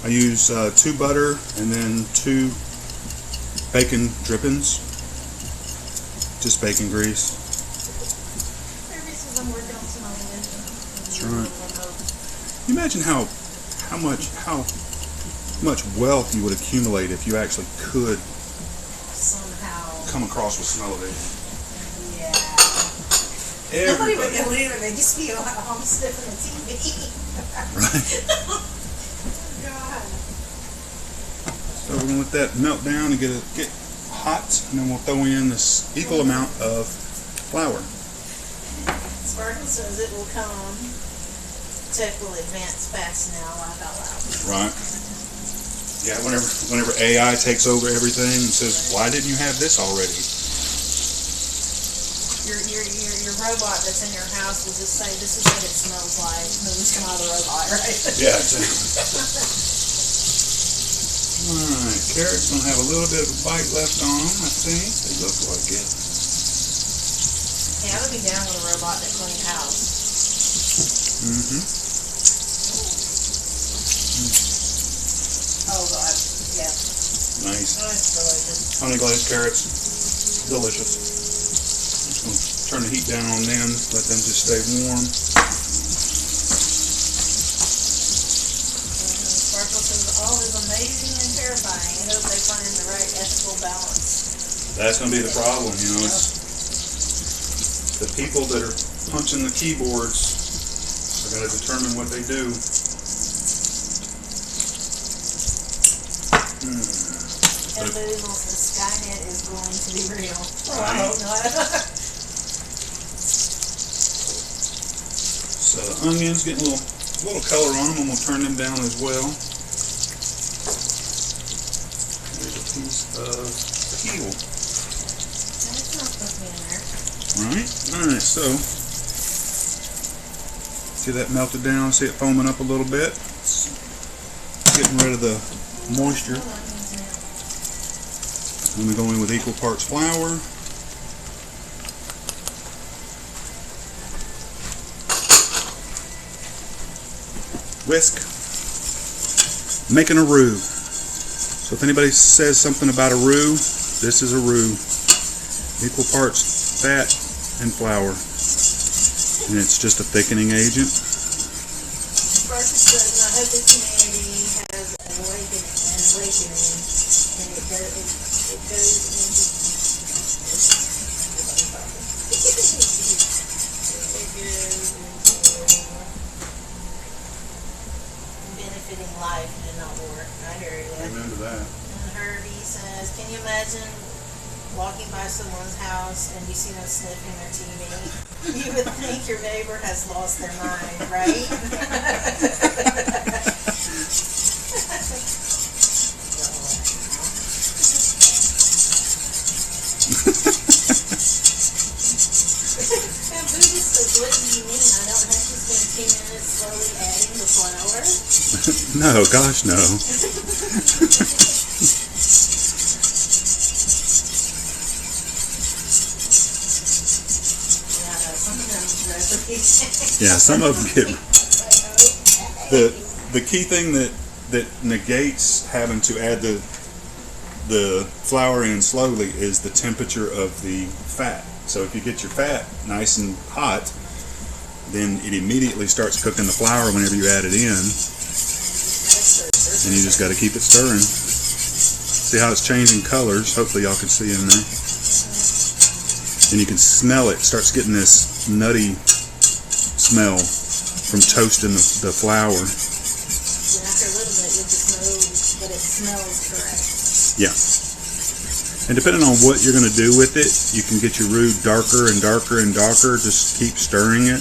I use 2 butter and then 2 bacon drippings. Just bacon grease. That's right. Can you imagine how much wealth you would accumulate if you actually could somehow come across with smell of it? Yeah. Nobody would believe it. They'd just be home sniffing the TV. Right. God. So we're gonna let that melt down and get hot, and then we'll throw in this equal amount of flour. Sparkle says it will come. Tech will advance fast now, laugh out loud. Right. Yeah, whenever AI takes over everything and says, why didn't you have this already? Your robot that's in your house will just say, this is what it smells like. And it'll just come out of the robot, right? Yeah, exactly. Alright, carrots gonna have a little bit of a bite left on them, I think. They look like it. Yeah, I would be down with a robot that cleaned house. Mm-hmm. Oh God, yeah. Nice. Oh, it's delicious. Honey glazed carrots, delicious. Just gonna turn the heat down on them, let them just stay warm. Sparkle says all is amazing and terrifying. I hope they find the right ethical balance. That's gonna be the problem, you know. It's the people that are punching the keyboards are gonna determine what they do. And Boozle says Skynet is going to be real. Oh, I hope not. So the onions getting a little color on them, and we'll turn them down as well. There's a piece of peel. That's not supposed to be in there. Alright, so see that melted down, see it foaming up a little bit. It's getting rid of the moisture. Then we go in with equal parts flour. Whisk. Making a roux. So if anybody says something about a roux, this is a roux. Equal parts fat and flour. And it's just a thickening agent. Sparkle says, I hope the humanity has an awakening, and it goes into benefiting life and not war. I hear you. Remember that. And Herbie says, can you imagine walking by someone's house and you see them sniffing their TV? You would think your neighbor has lost their mind, right? And Buddhist says, what do you mean? I don't have to spend 2 minutes slowly adding the flour? No, gosh, no. Yeah, some of them get. The key thing that negates having to add the flour in slowly is the temperature of the fat. So if you get your fat nice and hot, then it immediately starts cooking the flour whenever you add it in, and you just got to keep it stirring. See how it's changing colors? Hopefully y'all can see in there, and you can smell it. Starts getting this nutty smell from toasting the flour. And after a little bit, you'll just know that it smells correct. Yeah. And depending on what you're going to do with it, you can get your roux darker and darker and darker. Just keep stirring it.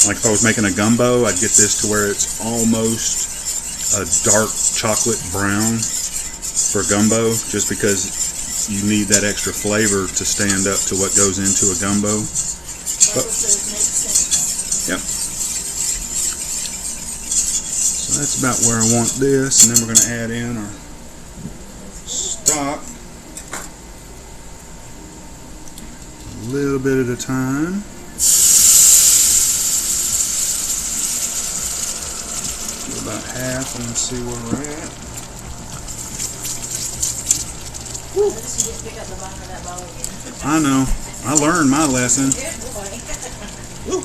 Like if I was making a gumbo, I'd get this to where it's almost a dark chocolate brown for gumbo, just because you need that extra flavor to stand up to what goes into a gumbo. But, makes sense. Yep. So that's about where I want this, and then we're going to add in our stock. A little bit at a time. Do about half and see where we're at. Notice you didn't pick up the bottom of that bowl again. I know. I learned my lesson. Good boy. Woo.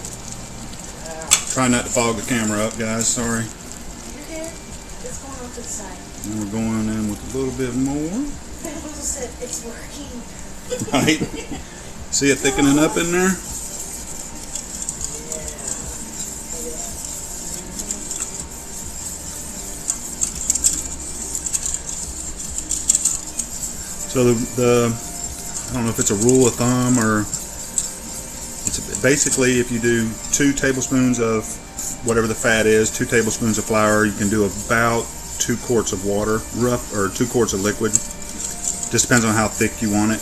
Try not to fog the camera up, guys. Sorry. You're good. It's going on to the side. And we're going in with a little bit more. People said it's working. Right? See it thickening up in there? So the I don't know if it's a rule of thumb or it's basically if you do 2 tablespoons of whatever the fat is, 2 tablespoons of flour, you can do about 2 quarts of water, rough, or 2 quarts of liquid. Just depends on how thick you want it.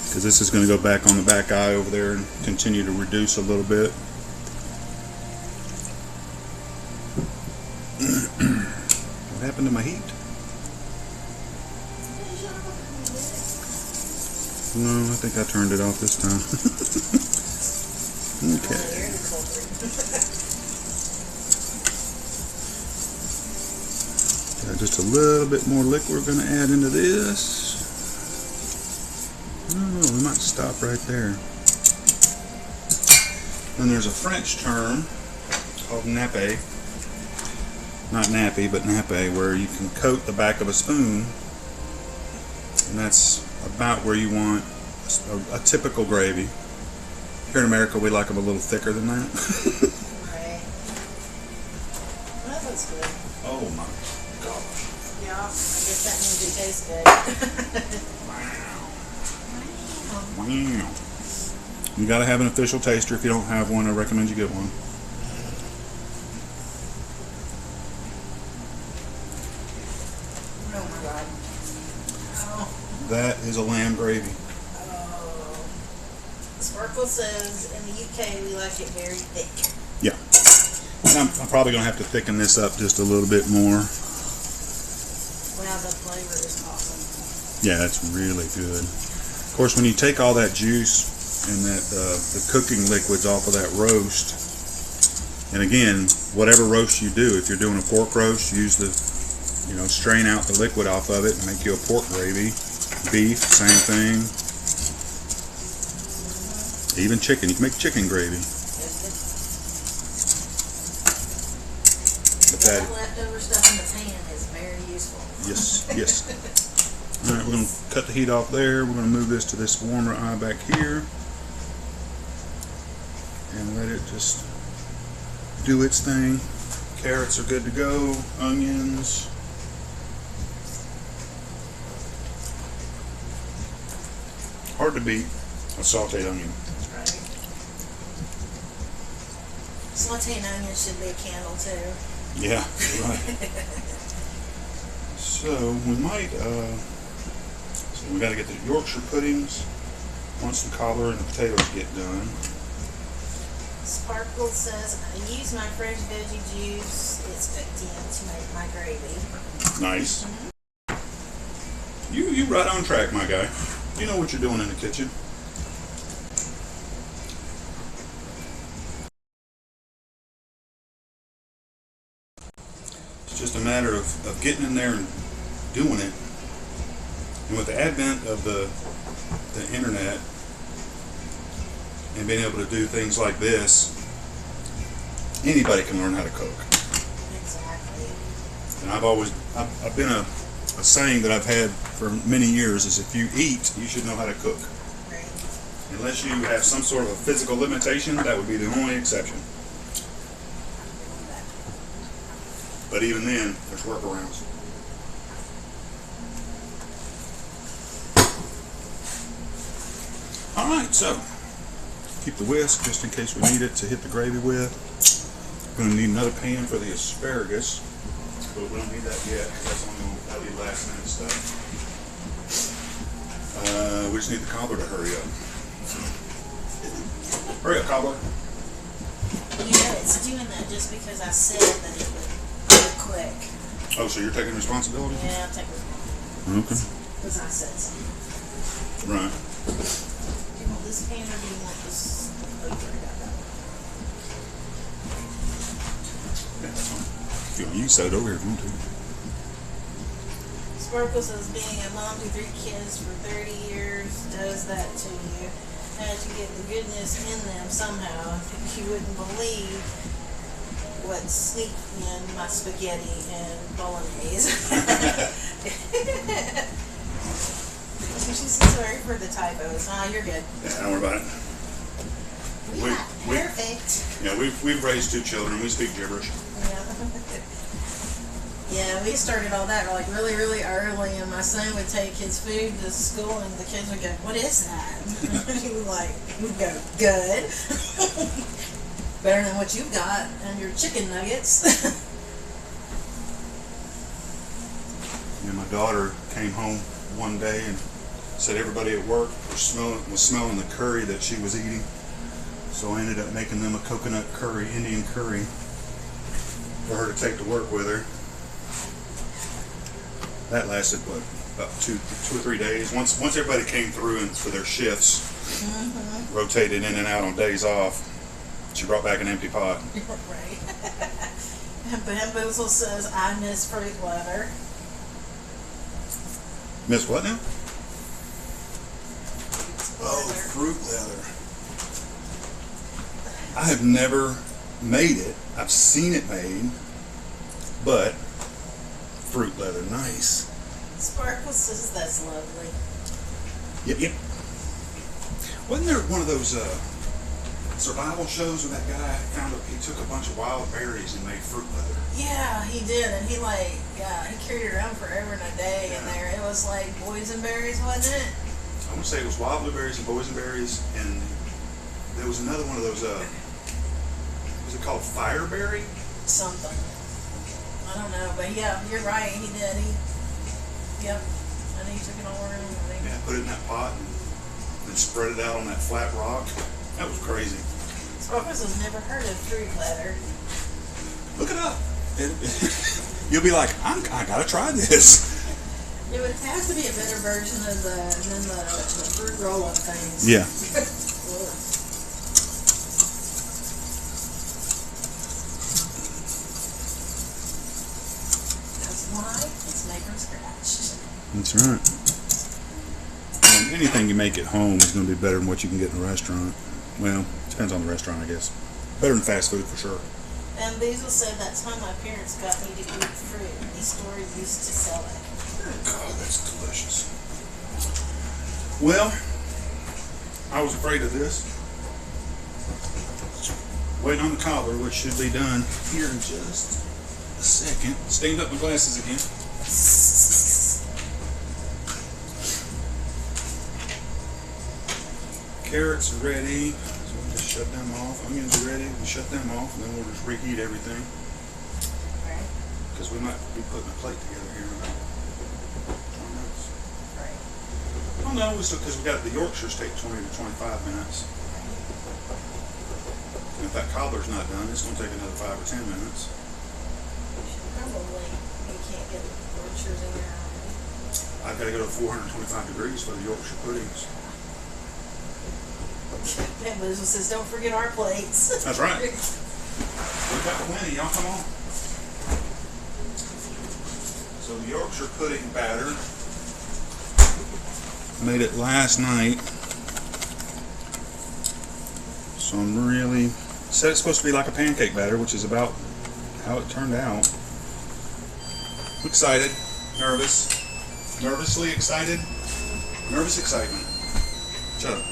Because this is going to go back on the back eye over there and continue to reduce a little bit. What happened to my heat? No, I think I turned it off this time. Okay. Got just a little bit more liquid we're going to add into this. Oh, we might stop right there. Then there's a French term called nappe. Not nappy, but nappe, where you can coat the back of a spoon, and that's about where you want a typical gravy. Here in America, we like them a little thicker than that. Right. Well, that looks good. Oh my gosh. Yeah, I guess that means it tastes good. Wow. Wow. You gotta have an official taster. If you don't have one, I recommend you get one. Oh my God. Oh. That is a lamb gravy. Oh. Sparkle says in the UK we like it very thick. Yeah. And I'm probably gonna have to thicken this up just a little bit more. Wow, the flavor is awesome. Yeah, that's really good. Of course, when you take all that juice and that the cooking liquids off of that roast, and again, whatever roast you do, if you're doing a pork roast, use the, strain out the liquid off of it and make you a pork gravy. Beef, same thing. Even chicken, you can make chicken gravy. But That leftover stuff in the pan is very useful. Yes, yes. All right, we're going to cut the heat off there. We're going to move this to this warmer eye back here and let it just do its thing. Carrots are good to go. Onions. Hard to beat a sauteed onion. Right. Sauteing onions should be a candle too. Yeah, right. So we might, we got to get the Yorkshire puddings once the cobbler and the potatoes get done. Sparkle says, I use my fresh veggie juice. It's cooked in to make my gravy. Nice. You right on track, my guy. You know what you're doing in the kitchen. It's just a matter of getting in there and doing it. And with the advent of the internet and being able to do things like this, anybody can learn how to cook. Exactly. And I've been a saying that I've had for many years is if you eat, you should know how to cook. Right. Unless you have some sort of a physical limitation, that would be the only exception. But even then, there's workarounds. Alright, so keep the whisk just in case we need it to hit the gravy with. We're going to need another pan for the asparagus, but we don't need that yet because that'll be last minute stuff. We just need the cobbler to hurry up. Hurry up, cobbler. You know, it's doing that just because I said that it would do it quick. Oh, so you're taking responsibility? Yeah, I'll take responsibility. Okay. Because I said something. Right. Do you want this pan or do you want this? Oh, you already got that one. Yeah, that's fine. If you want, you can set it over here if you want to. Sparkle says being a mom to 3 kids for 30 years does that to you. Had to get the goodness in them somehow. I think you wouldn't believe what sneaked in my spaghetti and bolognese. She's sorry for the typos. You're good. Yeah, don't worry about it. Perfect. Yeah, we've raised 2 children. We speak gibberish. Yeah. Yeah, we started all that like really, really early, and my son would take his food to school, and the kids would go, "What is that?" And he was like, "We'd go, good, better than what you've got and your chicken nuggets." And my daughter came home one day and said everybody at work was smelling the curry that she was eating. So I ended up making them a coconut curry, Indian curry, for her to take to work with her. That lasted about two or 3 days. Once everybody came through and for their shifts, rotated in and out on days off, she brought back an empty pot. Right. And Bamboozle says, "I miss fruit leather." Miss what now? Leather. Fruit leather. I have never made it. I've seen it made, but fruit leather, nice. Sparkle says that's lovely. Yep. Wasn't there one of those survival shows where that guy he took a bunch of wild berries and made fruit leather? Yeah, he did, and he carried it around forever and a day in there. It was like boysenberries, wasn't it? I want to say it was wild blueberries and boysenberries, and there was another one of those. Was it called fireberry? Something. I don't know, but yeah, you're right. He did. Yep. And he took it all around. Yeah, put it in that pot and then spread it out on that flat rock. That was crazy. Sparkles has never heard of fruit leather. Look it up. You'll be like, I gotta try this. It would have to be a better version of the fruit roll-up things. Yeah. That's why it's made from scratch. That's right. Anything you make at home is going to be better than what you can get in a restaurant. Well, depends on the restaurant, I guess. Better than fast food for sure. And Basil said that's how my parents got me to eat fruit. The store used to sell it. God, that's delicious. Well, I was afraid of this. Waiting on the cobbler, which should be done here in just a second. Stained up my glasses again. Carrots are ready, so we'll just shut them off. Onions are ready, we shut them off, and then we'll just reheat everything. Right. Because we might be putting a plate together here in about 20 minutes. Right. Oh no, because we got the Yorkshires take 20 to 25 minutes. And if that cobbler's not done, it's going to take another 5 or 10 minutes. Probably you can't get Yorkshires in there already. I've got to go to 425 degrees for the Yorkshire puddings. And Basil says, "Don't forget our plates." That's right. We've got plenty. Y'all come on. So the Yorkshire pudding batter, made it last night. So I'm really, said it's supposed to be like a pancake batter, which is about how it turned out. I'm excited, nervous, nervously excited, nervous excitement. Shut up.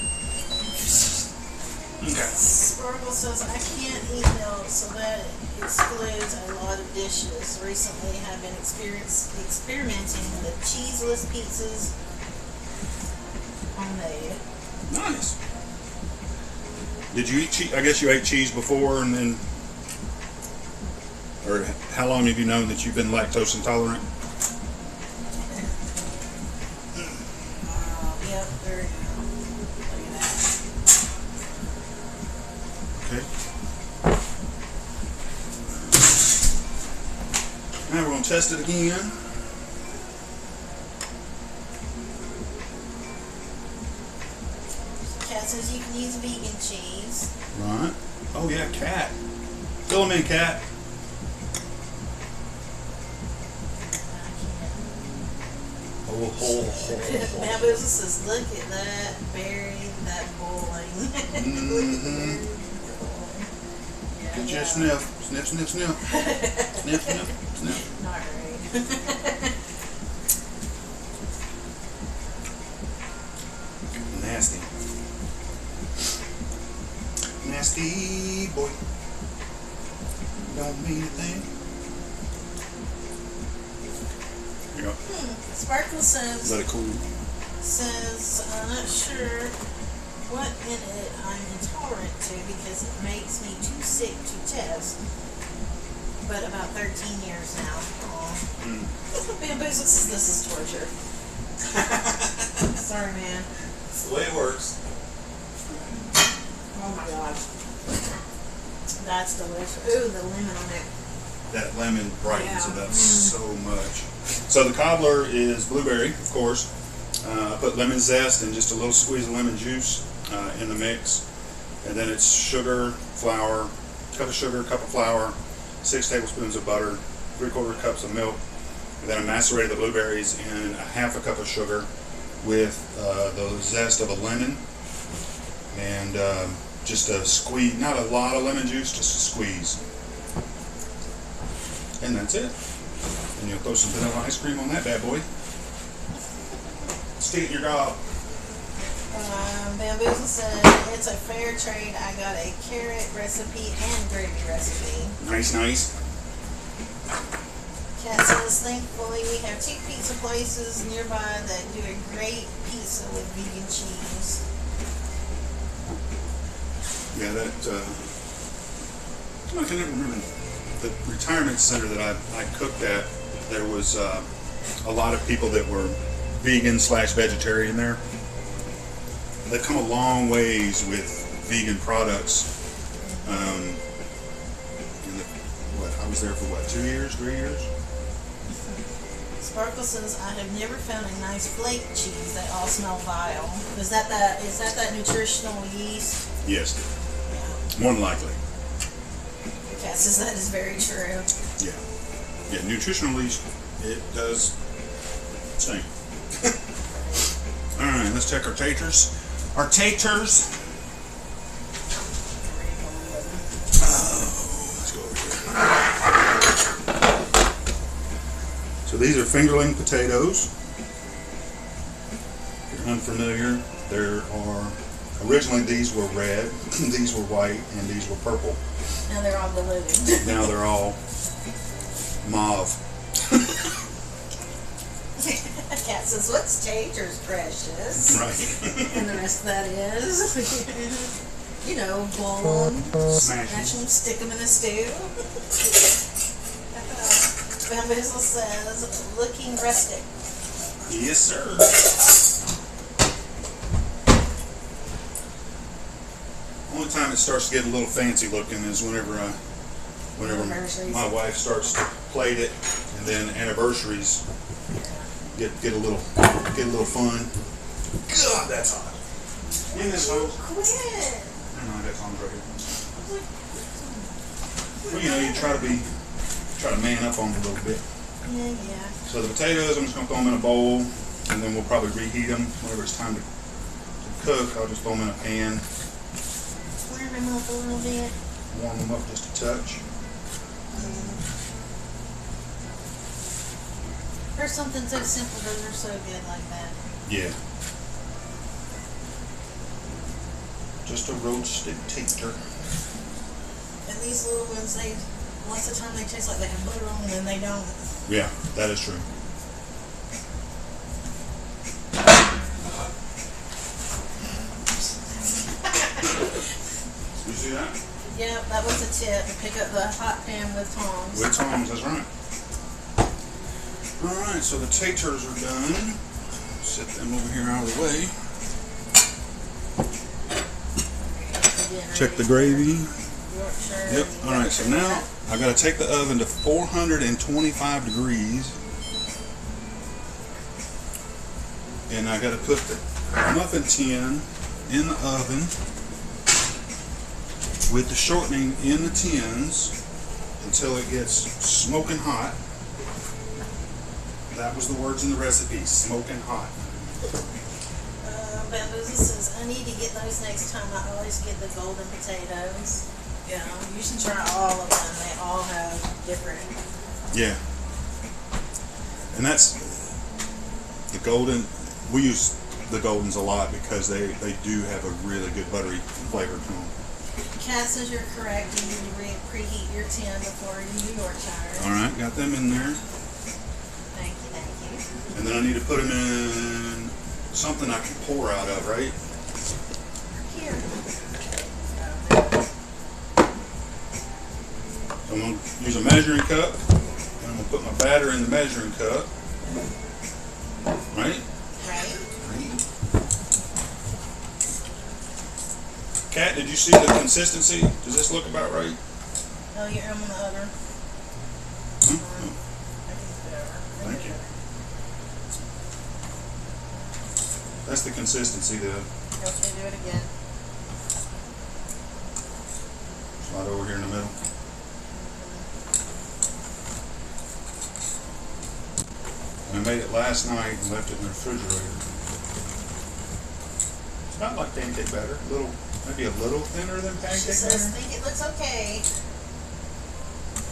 Okay. Sparkle says, "I can't eat milk, so that excludes a lot of dishes. Recently have been experimenting with cheeseless pizzas homemade." Nice. Did you eat cheese? I guess you ate cheese before, and then, or how long have you known that you've been lactose intolerant? Yep, there you go. Look at that. Okay. test it again. Cat says you can use vegan cheese. Right. Oh yeah, cat. Fill them in, cat. Bamboozle says, look at that berry, that boiling. Mm-hmm. Get your sniff. Sniff, sniff, sniff. Sniff, sniff, sniff. Not right. Nasty. Nasty boy. Don't mean a thing. Here you go. Sparkle says, Let it cool. I'm not sure what in it I'm intolerant to because it makes me too sick to test. But about 13 years now. Aw. Bamboozle says this is torture. Sorry, man. That's the way it works. Oh my god. That's delicious. Ooh, the lemon on it. That lemon brightens Yeah. it up so much. So the cobbler is blueberry, of course. I put lemon zest and just a little squeeze of lemon juice in the mix. And then it's sugar, flour, cup of sugar, cup of flour, 6 tablespoons of butter, 3/4 cups of milk. And then I macerated the blueberries in a half a cup of sugar with the zest of a lemon and just a squeeze, not a lot of lemon juice, just a squeeze. And that's it. And you'll throw some vanilla ice cream on that bad boy. Stick it in your gob. Bamboozle said, it's a fair trade. I got a carrot recipe and gravy recipe. Nice, nice. Cat says, thankfully we have 2 pizza places nearby that do a great pizza with vegan cheese. Yeah, that, I can never remember. The retirement center that I cooked at, there was a lot of people that were vegan/vegetarian there. They've come a long ways with vegan products. I was there for 2 years, 3 years? Sparkle says, I have never found a nice flake cheese. They all smell vile. Is that that nutritional yeast? Yes, Yeah. more than likely. Cat says that is very true. Yeah, nutritional yeast, it does stink. All right, let's check our taters. Our taters. Let's go over here. So these are fingerling potatoes. If you're unfamiliar, there are, originally these were red, these were white, and these were purple. Now they're all diluted. Now they're all mauve. Cat says, what's taters, precious? Right. And the rest of that is, you know, boil them, Smash smash them. them, stick them in a stew. Bamboozle says, looking rustic. Yes, sir. Only time it starts to get a little fancy looking is whenever Anniversaries. my wife starts to plate it, and then anniversaries get a little fun. God, that's hot. In this hose. Quit. Never mind, that's on right here. Well, you know, you try to man up on it a little bit. Yeah. So the potatoes, I'm just gonna throw them in a bowl, and then we'll probably reheat them whenever it's time to cook. I'll just throw them in a pan, Warm them up a little bit. warm them up just a touch. There's something so simple, but they're so good like that. Yeah. Just a roasted tater. And these little ones, lots of time they taste like they have butter on them, and they don't. Yeah, that is true. You see that? Yep, that was a tip. Pick up the hot pan with tongs. With tongs, that's right. Alright, so the taters are done. Set them over here out of the way. Again, Check the gravy. Yorkshire. Yep, alright, so now I've got to take the oven to 425 degrees. And I got to put the muffin tin in the oven with the shortening in the tins until it gets smoking hot. That was the words in the recipe, smoking hot. Bamboozle says, I need to get those next time. I always get the golden potatoes. Yeah, you should try all of them. They all have different. Yeah. And that's the golden. We use the Goldens a lot because they do have a really good buttery flavor to them. Kat says you're correct. You need to preheat your tin before you do Yorkshire. All right, got them in there. Thank you. And then I need to put them in something I can pour out of, right? Here. So I'm going to use a measuring cup, and I'm going to put my batter in the measuring cup. Right? Right. Kat, did you see the consistency? Does this look about right? Oh, you're on the other. Thank you. That's the consistency there. Okay, do it again. Slide over here in the middle. I made it last night and left it in the refrigerator. It's not like pancake batter. Maybe a little thinner than She pancake says, batter. think it looks okay.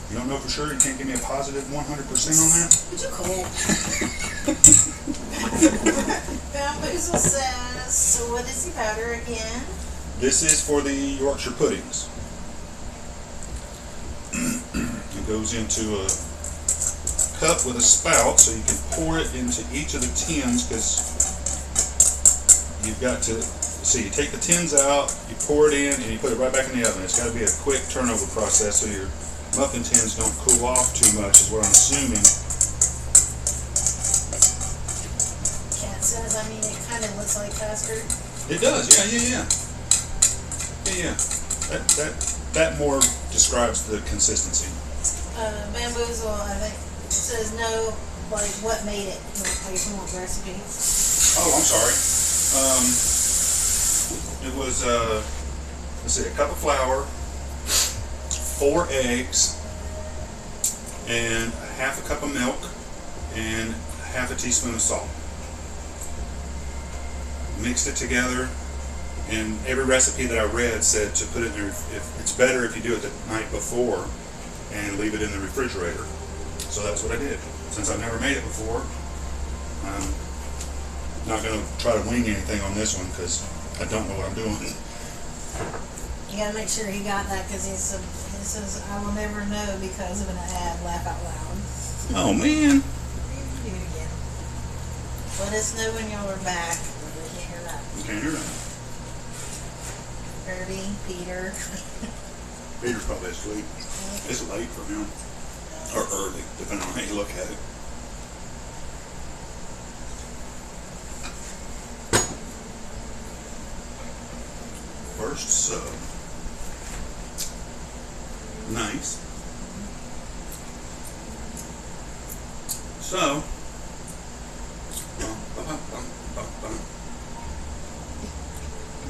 You don't know for sure? You can't give me a positive 100% on that? Would you call? Bamboozle says, so what is the powder again? This is for the Yorkshire puddings. It goes into a cup with a spout so you can pour it into each of the tins, because you've got to see, you take the tins out, you pour it in, and you put it right back in the oven. It's got to be a quick turnover process so your muffin tins don't cool off too much, is what I'm assuming. Kat says, I mean, it kind of looks like custard. It does, yeah. That more describes the consistency. Bamboozle, I think, it says no, like what made it. Like you want recipe. Oh, I'm sorry. It was, let's see, a cup of flour, 4 eggs, and half a cup of milk, and half a teaspoon of salt. Mixed it together, and every recipe that I read said to put it in it's better if you do it the night before and leave it in the refrigerator. So that's what I did. Since I've never made it before, I'm not going to try to wing anything on this one because I don't know what I'm doing. You gotta make sure he got that because he says, I will never know because of an ad. Laugh out loud. Oh man. Do it again. Let us know when y'all are back. We can't hear that. You can't hear that. Herbie, Peter. Peter's probably asleep. It's late for him. Or early, depending on how you look at it. First sub. Nice. So,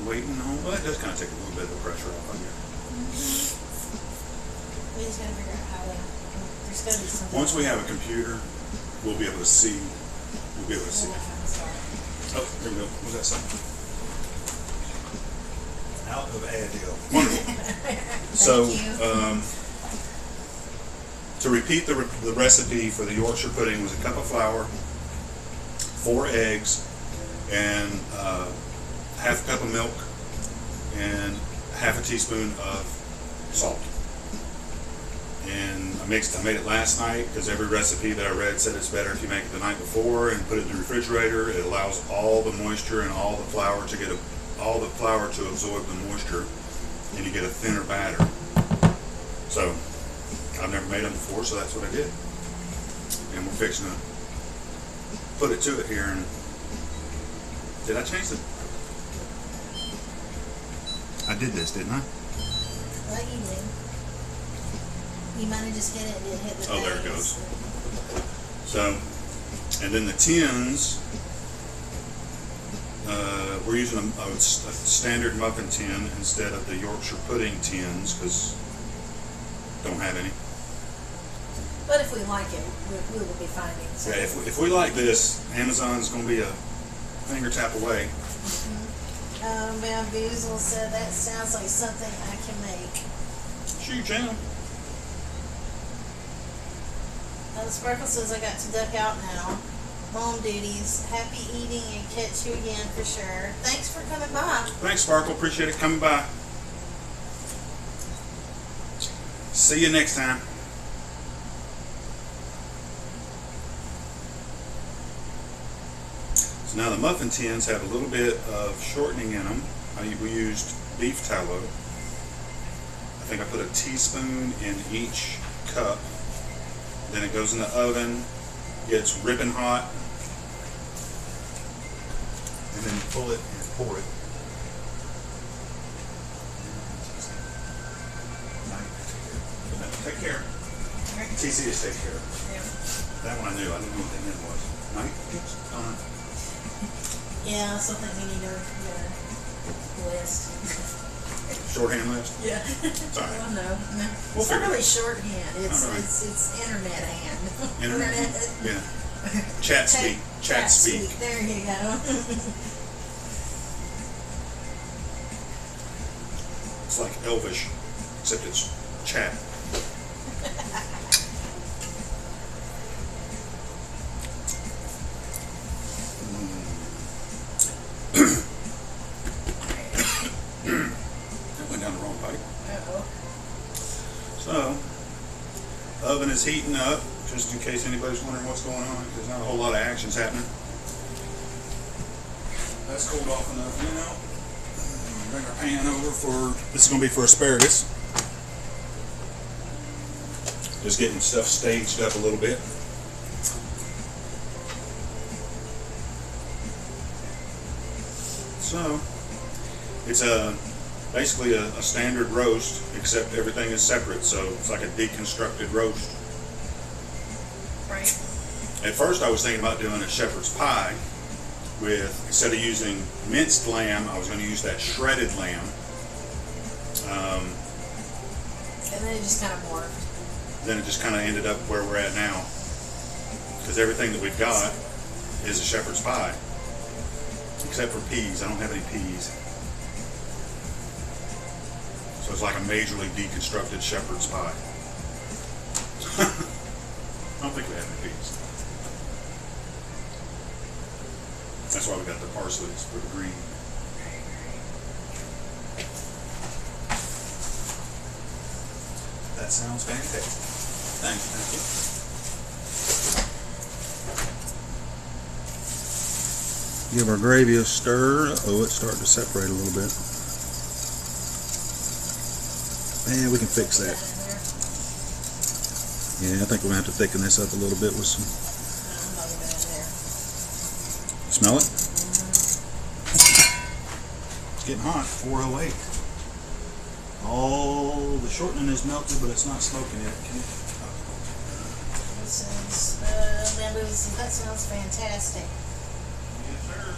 waiting on, well, that does kind of take a little bit of the pressure off, I guess. We just gotta figure out how to, there's gotta be something. Once we have a computer, we'll be able to see. We'll be able to see. Oh, there we go. What was that something? Out of ad deal. Wonderful. So, to repeat the recipe for the Yorkshire pudding was a cup of flour, 4 eggs, and half a cup of milk, and half a teaspoon of salt. And I made it last night because every recipe that I read said it's better if you make it the night before and put it in the refrigerator. It allows all the moisture and all the flour to absorb the moisture, and you get a thinner batter. So I've never made them before, so that's what I did. And we're fixing to put it to it here. And did I change it? I did this, didn't I? What you did. You might have just hit it and didn't hit the Oh, there it base. goes. So, and then the tins, we're using a standard muffin tin instead of the Yorkshire pudding tins because don't have any. But if we like it, we will be finding. So. Yeah, if we like this, Amazon's going to be a finger tap away. Bamboozle said that sounds like something I can make. Shoot, Jam. Sparkle says I got to duck out now. Home duties. Happy eating and catch you again for sure. Thanks for coming by. Thanks, Sparkle. Appreciate it coming by. See you next time. So now the muffin tins have a little bit of shortening in them. We used beef tallow. I think I put a teaspoon in each cup. Then it goes in the oven, gets ripping hot, and then you pull it and pour it. Take care. TC is take care. Yeah. That one I knew. I didn't know what that name was. Night? Yeah, something we need to get a list. Shorthand list? Yeah. Sorry. Well, no. We'll It's not figure it really out. shorthand. It's All right. it's internet hand. Internet? Yeah. Chat speak. Chat speak. There you go. It's like Elvish, except it's chat. That went down the wrong pipe. Uh-oh. So, oven is heating up, just in case anybody's wondering what's going on, because not a whole lot of action's happening. That's cooled off enough, you know. Bring our pan over for, this is going to be for asparagus. Just getting stuff staged up a little bit. So, it's basically a standard roast, except everything is separate, so it's like a deconstructed roast. Right. At first I was thinking about doing a shepherd's pie with, instead of using minced lamb, I was going to use that shredded lamb. And then it just kind of morphed. Then it just kind of ended up where we're at now. Because everything that we've got is a shepherd's pie. Except for peas. I don't have any peas. So it's like a majorly deconstructed shepherd's pie. I don't think we have any peas. That's why we got the parsley's for the green. That sounds fantastic. Thank you. Give our gravy a stir. Oh, it's starting to separate a little bit. Man, we can fix that. Yeah, I think we're going to have to thicken this up a little bit with some. Smell it? It's getting hot. 408. All the shortening is melted, but it's not smoking yet. Can you? That sounds fantastic. Yes, sir.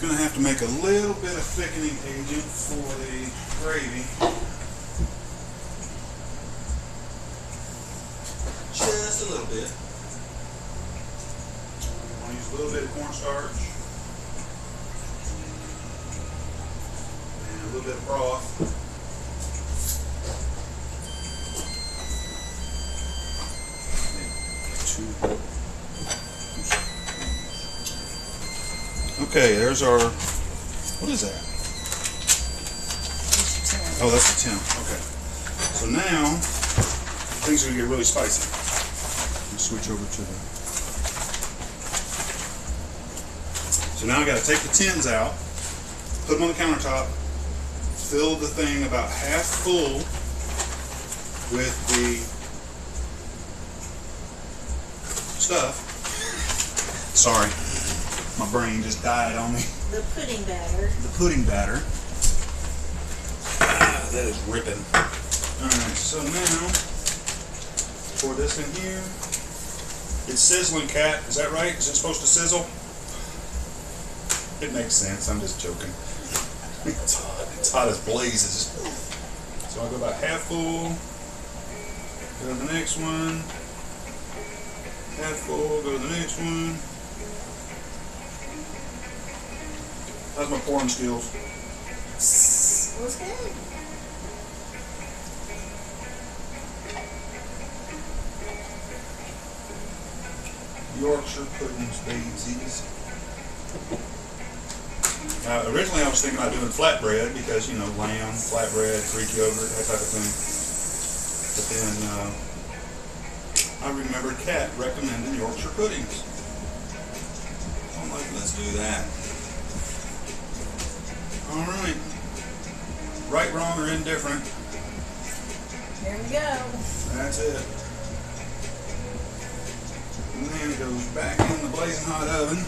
Gonna have to make a little bit of thickening agent for the gravy. Just a little bit. I'm gonna use a little bit of cornstarch and a little bit of broth. Okay, there's our, what is that? Oh, that's the tin. Okay. So now, things are going to get really spicy. Let's switch over to the... So now I got to take the tins out, put them on the countertop, fill the thing about half full with the stuff, Sorry, my brain just died on me. The pudding batter. The pudding batter. Ah, that is ripping. Alright, so now, pour this in here. It's sizzling, Cat. Is that right? Is it supposed to sizzle? It makes sense. I'm just joking. It's hot. It's hot as blazes. So I'll go about half full. Go to the next one. Half full. Go to the next one. How's my pouring skills? Looks good. Yorkshire puddings, babies. Originally I was thinking about doing flatbread because, you know, lamb, flatbread, Greek yogurt, that type of thing. But then I remembered Kat recommending Yorkshire puddings. So I'm like, let's do that. Alright. Right, wrong, or indifferent. Here we go. That's it. And then it goes back in the blazing hot oven.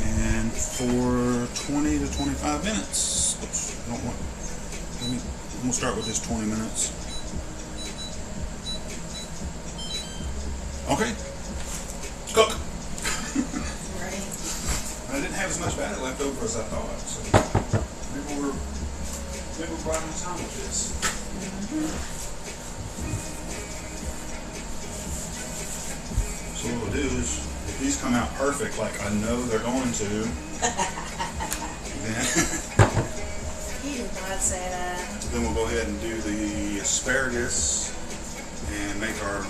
And for 20 to 25 minutes. Oops, I don't want. I'm gonna start with this 20 minutes. Okay. Cook. Right. I didn't have as much batter left over as I thought, so maybe we're right on time with this. So what we'll do is, if these come out perfect, like I know they're going to, You did not say that. then we'll go ahead and do the asparagus and make our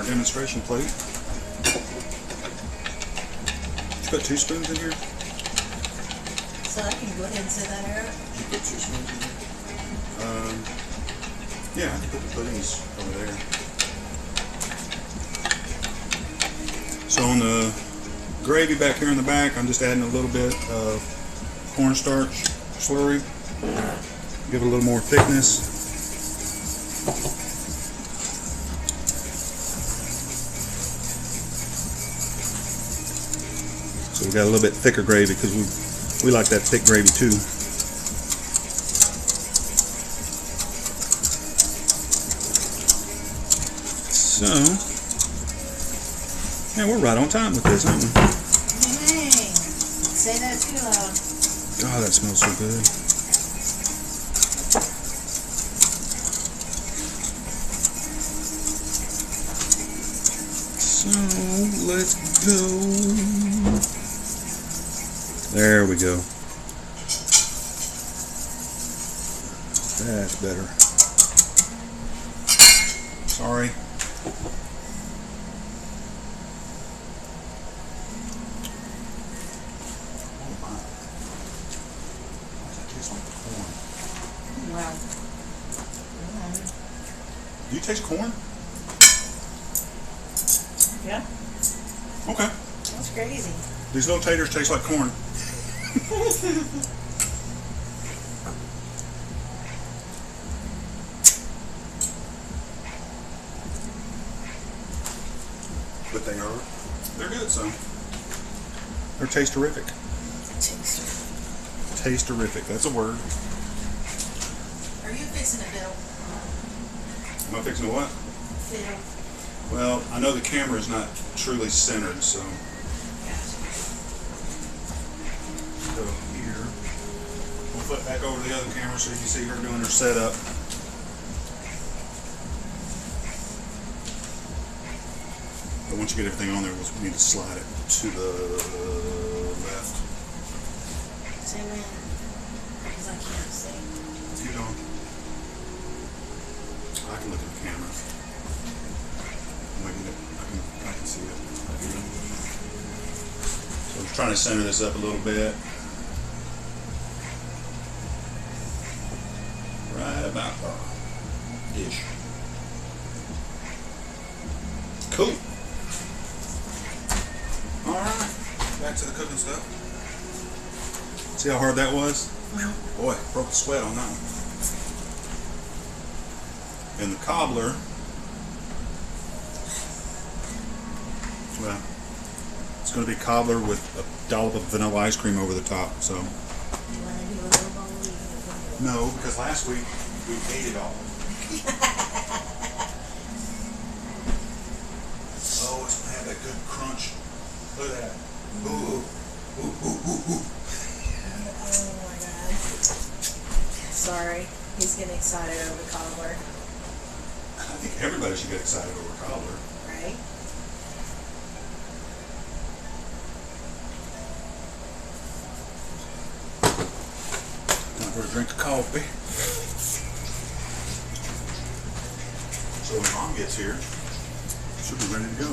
demonstration plate. You put 2 spoons in here? So I can go ahead and set that out. You put 2 spoons in here? Yeah, I can put the puddings over there. So on the gravy back here in the back, I'm just adding a little bit of cornstarch slurry. Give it a little more thickness. So we got a little bit thicker gravy because we like that thick gravy too. So, yeah, we're right on time with this, aren't we? Dang. Say that too loud. God, that smells so good. So, let's go. There we go. That's better. Sorry. Oh my. That tastes like corn. Wow. Do you taste corn? Yeah. Okay. That's crazy. These little taters taste like corn. But they're good, so. They're taste terrific. Taste terrific, that's a word. Are you fixing a bill? Am I fixing a what? Fiddle. Well, I know the camera is not truly centered, so. Go here. We'll flip back over to the other camera so you can see her doing her setup. But once you get everything on there, we need to slide it to the left. Say when. Because I can't see. Keep going. I can look at the camera. I can see it. So I'm trying to center this up a little bit. Right about ish. Cool. Alright. Back to the cooking stuff. See how hard that was? No. Boy, broke the sweat on that one. And the cobbler, well, it's going to be cobbler with a dollop of vanilla ice cream over the top. So You want to do a little bowl? no, because last week we ate it all. Oh, it's going to have that good crunch. Look at that. Ooh, ooh, ooh, ooh, ooh. Oh my god. Sorry. He's getting excited over cobbler. I think everybody should get excited over cobbler. Right? Time for a drink of coffee. So when Mom gets here, she'll be ready to go.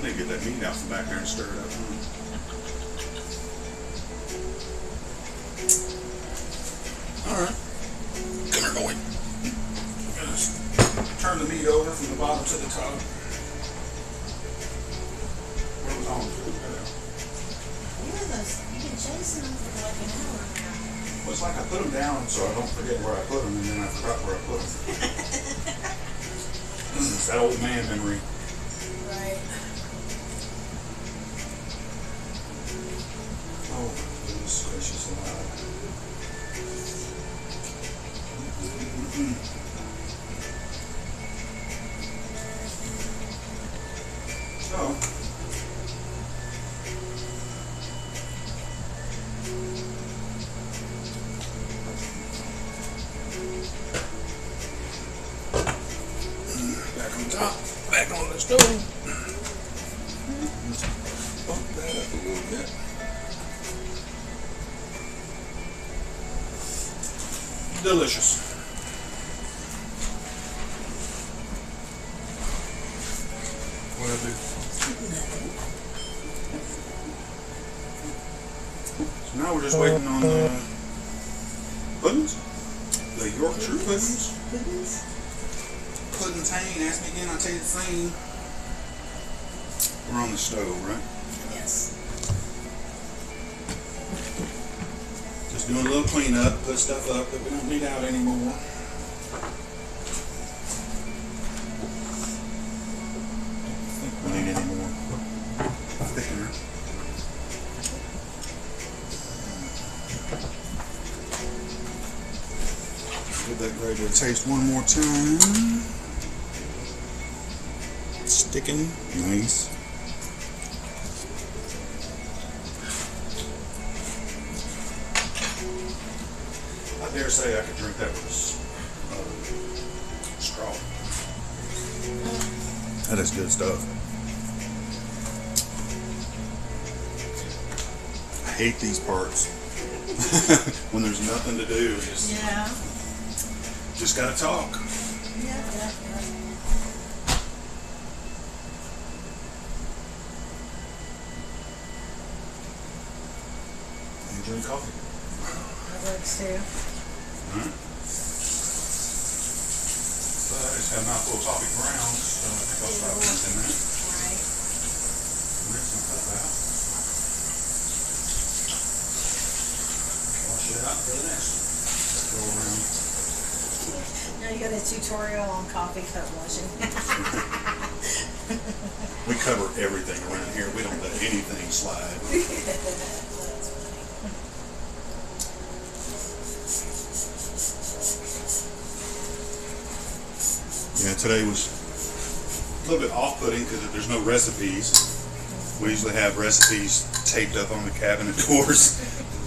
They get that meat out from back there and stir it up. All right. Come here, boy. Just turn the meat over from the bottom to the top. What was on it? You've been chasing them for like an hour now. Well, it's like I put them down so I don't forget where I put them, and then I forgot where I put them. It's that old man memory. Right. Oh, goodness gracious alive. So, back on top, back on the stove. Let's bump that up a little bit. Delicious. What I do? So now we're just waiting on the puddings, the Yorkshire puddings. Pudding-tane, ask me again, I'll tell you the same. We're on the stove, right? Yes. Just doing a little cleanup, put stuff up that we don't need out anymore. I think we need any more thickener. Give that gravy a taste one more time. Sticking, nice. I dare say I could drink that with a straw. That is good stuff. I hate these parts. When there's nothing to do, Yeah. just gotta talk. Yeah. You drink coffee. That works too. Alright. But I just have a mouthful of coffee grounds, so I think I'll stop drinking that. Right. Rinse some stuff out. Wash it out for the next go around. Now you got a tutorial on coffee cup washing. We cover everything around here. We don't let anything slide. That's funny. Yeah, today was a little bit off-putting because there's no recipes. We usually have recipes taped up on the cabinet doors,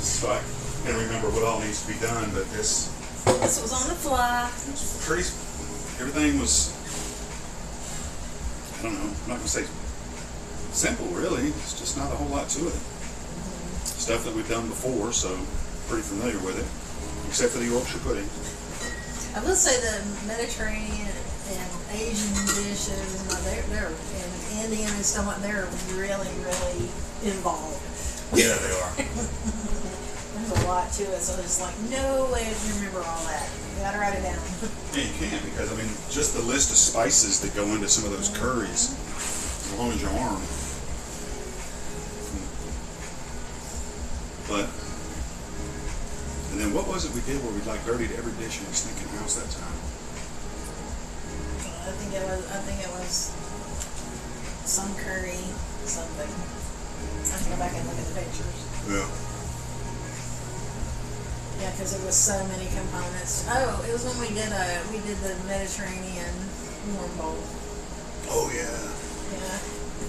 so I can remember what all needs to be done. But this was on the fly. was pretty. Everything was, I don't know, I'm not gonna say simple, really. It's just not a whole lot to it. Stuff that we've done before, so pretty familiar with it, except for the Yorkshire pudding. I will say the Mediterranean and Asian dishes, they're and Indian and stuff like they're really, really involved. Yeah, they are. There's a lot to it, so it's like no way to remember all that. You gotta write it down. Yeah, you can, because I mean, just the list of spices that go into some of those curries. as long as your arm. But, and then what was it we did where we like dirtied every dish in the stinking house that time? I think it was some curry, something. I have to go back and look at the pictures. Yeah. Yeah, because it was so many components. Oh, it was when we did the Mediterranean warm bowl. Oh yeah. Yeah.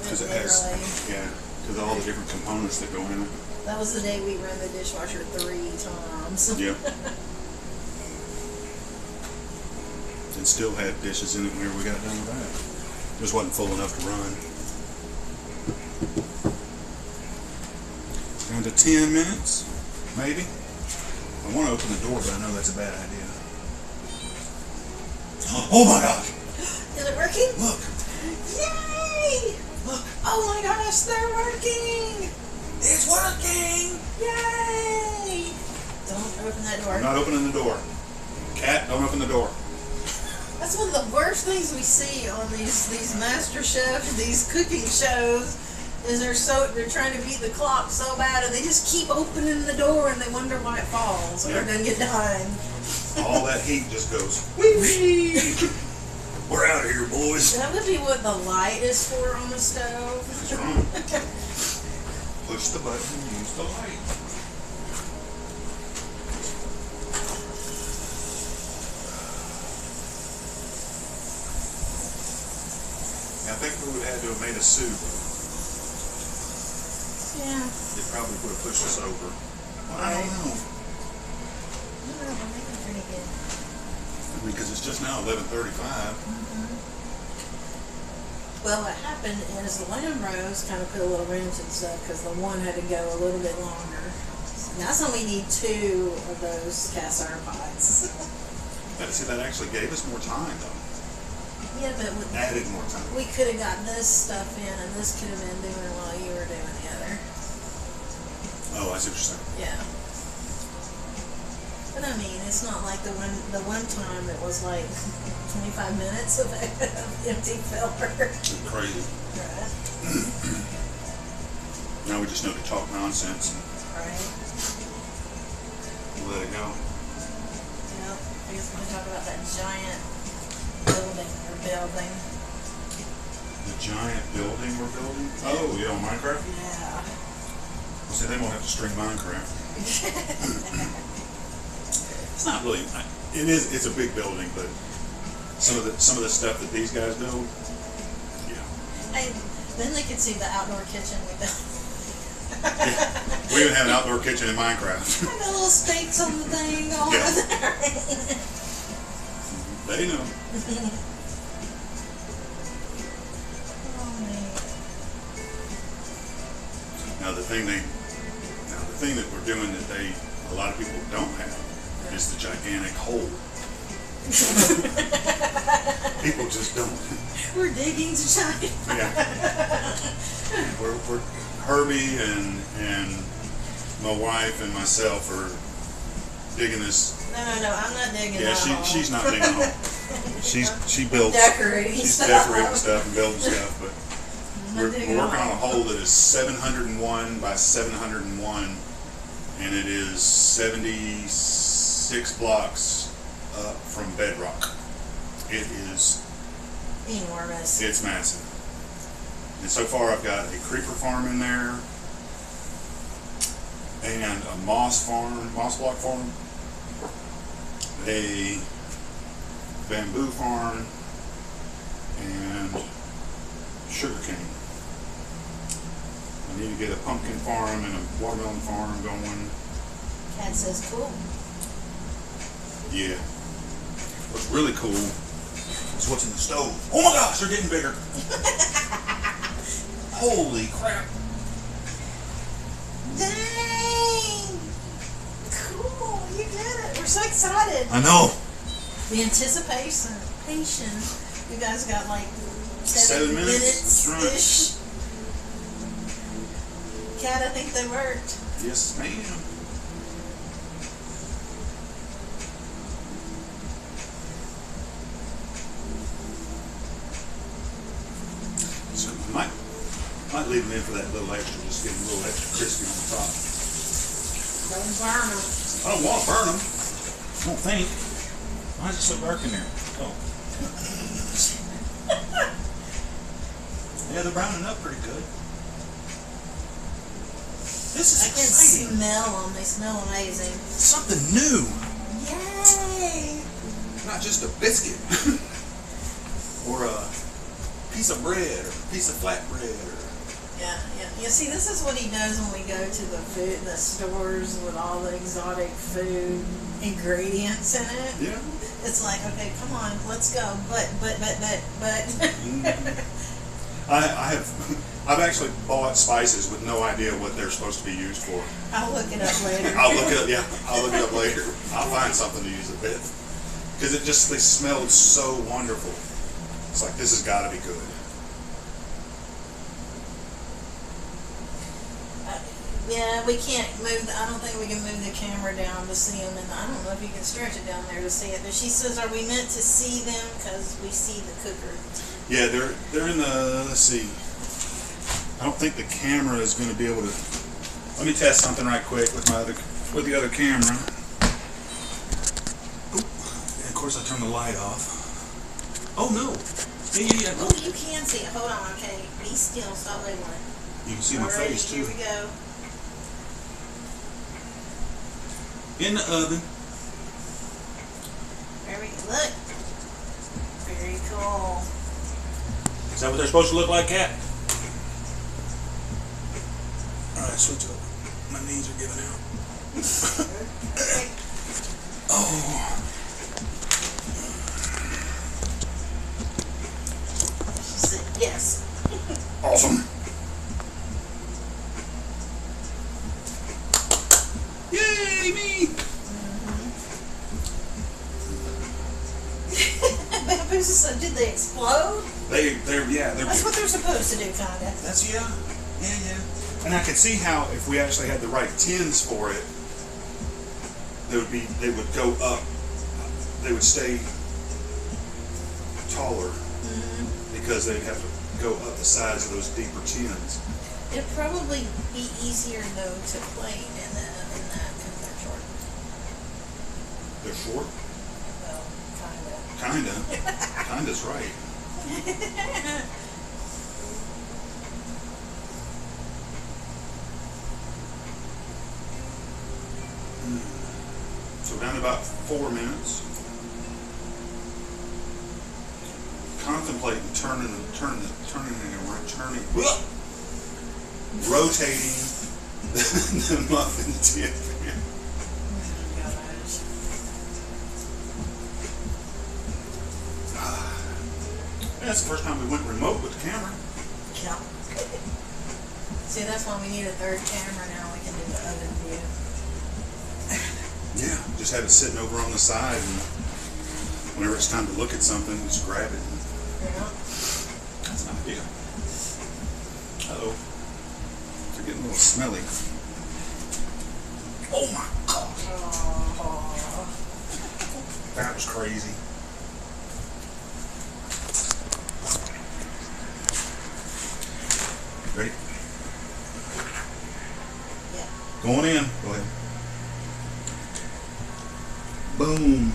Because it has, because of all the different components that go in it. That was the day we ran the dishwasher 3 times. Yep. And still had dishes in it whenever we got done with that. Just wasn't full enough to run. Down to 10 minutes, maybe. I want to open the door, but I know that's a bad idea. Oh my gosh! Is it working? Look! Yay! Look! Oh my gosh, they're working! It's working! Yay! Don't open that door. I'm not opening the door. Cat, don't open the door. That's one of the worst things we see on these Master Chef, these cooking shows, is they're trying to beat the clock so bad and they just keep opening the door and they wonder why it falls or it doesn't get done. All that heat just goes, wee wee! We're out of here, boys. That would be what the light is for on the stove. That's right. Push the button and use the light. I think we would have had to have made a soup. Yeah. It probably would have pushed us over. Well, I don't know. I don't know, but maybe pretty good. I mean, because it's just now 11:35. Well, what happened is the lamb roast kind of put a little wrench and stuff because the one had to go a little bit longer. That's when we need 2 of those cast iron pots. See, that actually gave us more time, though. Yeah, but Added more time. we could have got this stuff in and this could have been doing while you were doing the other. Oh, I see what you're saying. Yeah. But I mean, it's not like the one time it was like 25 minutes of empty filler. It's crazy. Right. Now we just know to talk nonsense and Right. let it go. Yep. I guess we're going to talk about that giant building we're building. The giant building we're building? Oh, yeah, on Minecraft? Yeah. Well, see, they won't have to string Minecraft. It's not really. It's a big building, but some of the stuff that these guys build, yeah. And then they could see the outdoor kitchen we built. Yeah. We even have an outdoor kitchen in Minecraft. And the little steaks on the thing all Yeah. over there. They know. Oh, man. Now the thing that we're doing that a lot of people don't have is the gigantic hole. People just don't. We're digging to giant. Yeah. We're Herbie and my wife and myself are digging this. No, I'm not digging. Yeah, that hole. she's not digging a hole. She builds. Decorating She's stuff. decorating stuff and building stuff, but we're digging working a on a hole. hole that is 701 by 701, and it is 76 blocks up from bedrock. It is Enormous. It's massive. And so far I've got a creeper farm in there and a moss block farm, a bamboo farm, and sugar cane. I need to get a pumpkin farm and a watermelon farm going. Cat says cool. Yeah. What's really cool is what's in the stove. Oh my gosh, they're getting bigger. Holy crap. Dang! Cool, you did it. We're so excited. I know. The anticipation. You guys got like 7 minutes. That's right. ish. Cat, I think they worked. Yes, ma'am. So leave them in for that little extra, just get them a little extra crispy on the top. Don't burn them. I don't want to burn them. I don't think. Why is it so dark in there? Oh. Yeah, they're browning up pretty good. This is I can exciting. smell them. They smell amazing. Something new. Yay! Not just a biscuit. Or a piece of bread, or a piece of flatbread, or... Yeah. You see, this is what he does when we go to the stores with all the exotic food ingredients in it. Yeah. It's like, okay, come on, let's go. But. I've actually bought spices with no idea what they're supposed to be used for. I'll look it up later. I'll look it up later. I'll find something to use it with. Because they smelled so wonderful. It's like, this has got to be good. Yeah, we can't move. I don't think we can move the camera down to see them, and I don't know if you can stretch it down there to see it. But she says, "Are we meant to see them? Because we see the cooker." Yeah, they're in the. Let's see. I don't think the camera is going to be able to. Let me test something right quick with the other camera. Oop. And of course, I turn the light off. Oh no! Yeah. Oh, you can see it. Hold on, okay. Be still. Stop wiggling. You can see my Alrighty, face too. Here we go. In the oven. There we go. Look. Very cool. Is that what they're supposed to look like, Kat? Alright, switch over. My knees are giving out. Oh. She said yes. Awesome. Yay, me! So did they explode? They're That's what they're supposed to do, kinda. That's yeah. And I could see how if we actually had the right tins for it, they would go up. They would stay taller because they'd have to go up the sides of those deeper tins. It'd probably be easier though to plate in that because they're short. They're short. Well, kinda. Kinda's right. So down to about 4 minutes. Contemplating turning, rotating the muffin tip. That's the first time we went remote with the camera. Yeah. See, that's why we need a third camera now. We can do the oven view. Yeah, just have it sitting over on the side, and whenever it's time to look at something, just grab it. Yeah. That's an idea. Uh-oh. They're getting a little smelly. Oh my God. Oh. That was crazy. Ready? Yeah. Going in. Go ahead. Boom.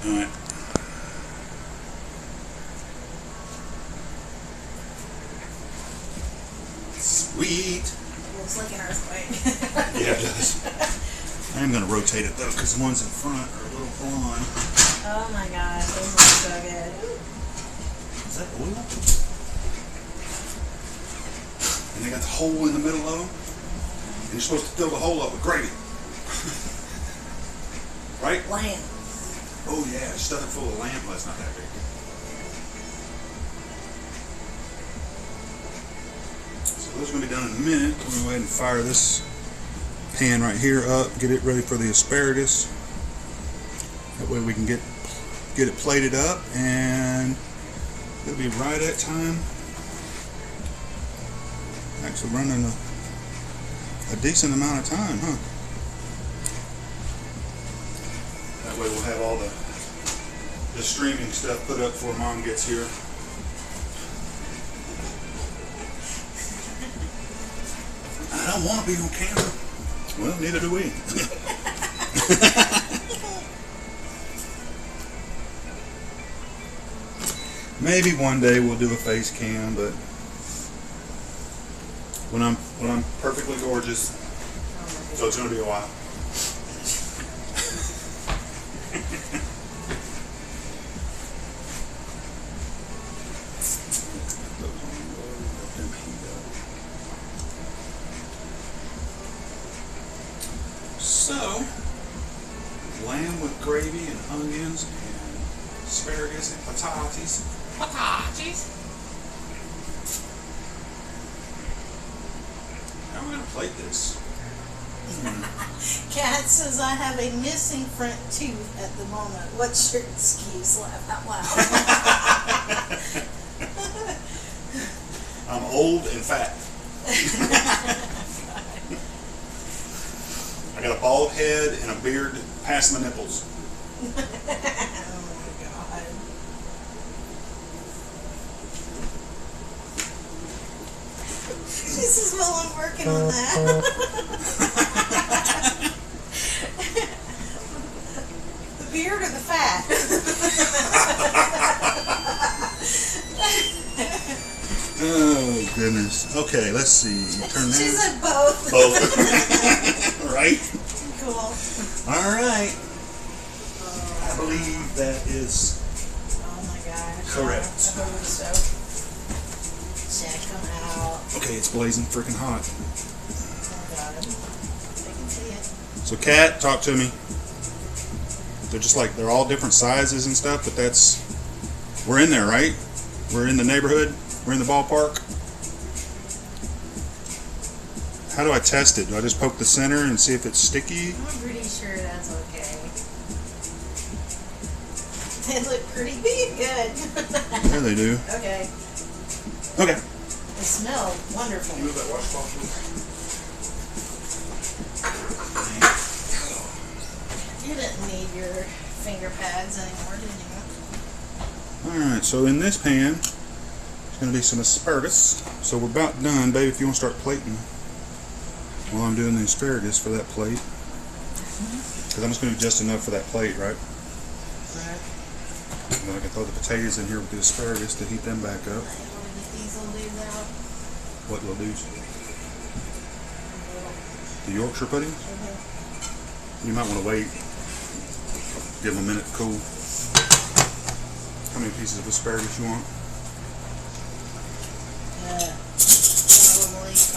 All right. Sweet. It looks like an earthquake. Yeah, it does. I am going to rotate it though, because the ones in front are a little blonde. Oh my gosh, those look so good. Is that oil? And they got the hole in the middle of them. And you're supposed to fill the hole up with gravy. Right? Lamb. Oh yeah, stuff it full of lamb. Well, that's not that big. So those are going to be done in a minute. We're going to go ahead and fire this pan right here up, get it ready for the asparagus. That way we can get it plated up, and it'll be right at time. Actually running a decent amount of time, huh? That way we'll have all the streaming stuff put up before Mom gets here. I don't want to be on camera. Well, neither do we. Maybe one day we'll do a face cam, but when I'm perfectly gorgeous, so it's gonna be a while. So, lamb with gravy and onions and asparagus and potatoes. Potatoes. How are we going to plate this? Kat says I have a missing front tooth at the moment. What's your excuse? Laugh out loud. I'm old and fat. I got a bald head and a beard past my nipples. Oh my God. She says, well, I'm working on that. The beard or the fat? Oh, goodness. Okay, let's see. Turn that. She said both. Both. Right? Cool. All right. I believe that is Oh my gosh. correct. I hope so. Check them out. Okay, it's blazing freaking hot. Oh God. I can see it. So, Kat, talk to me. They're just like, they're all different sizes and stuff, but we're in there, right? We're in the neighborhood. We're in the ballpark. How do I test it? Do I just poke the center and see if it's sticky? I'm pretty sure that's okay. They look pretty big. Good. There they do. Okay. Okay. They smell wonderful. Move that washcloth. You didn't need your finger pads anymore, did you? Alright, so in this pan, there's going to be some asparagus. So we're about done, baby, if you want to start plating while I'm doing the asparagus for that plate. Because I'm just going to do just enough for that plate, right? Right. And then I can throw the potatoes in here with the asparagus to heat them back up. You want to get these little dudes out? What little dudes? The Yorkshire pudding? You might want to wait. Give them a minute to cool. How many pieces of asparagus you want? Probably 5.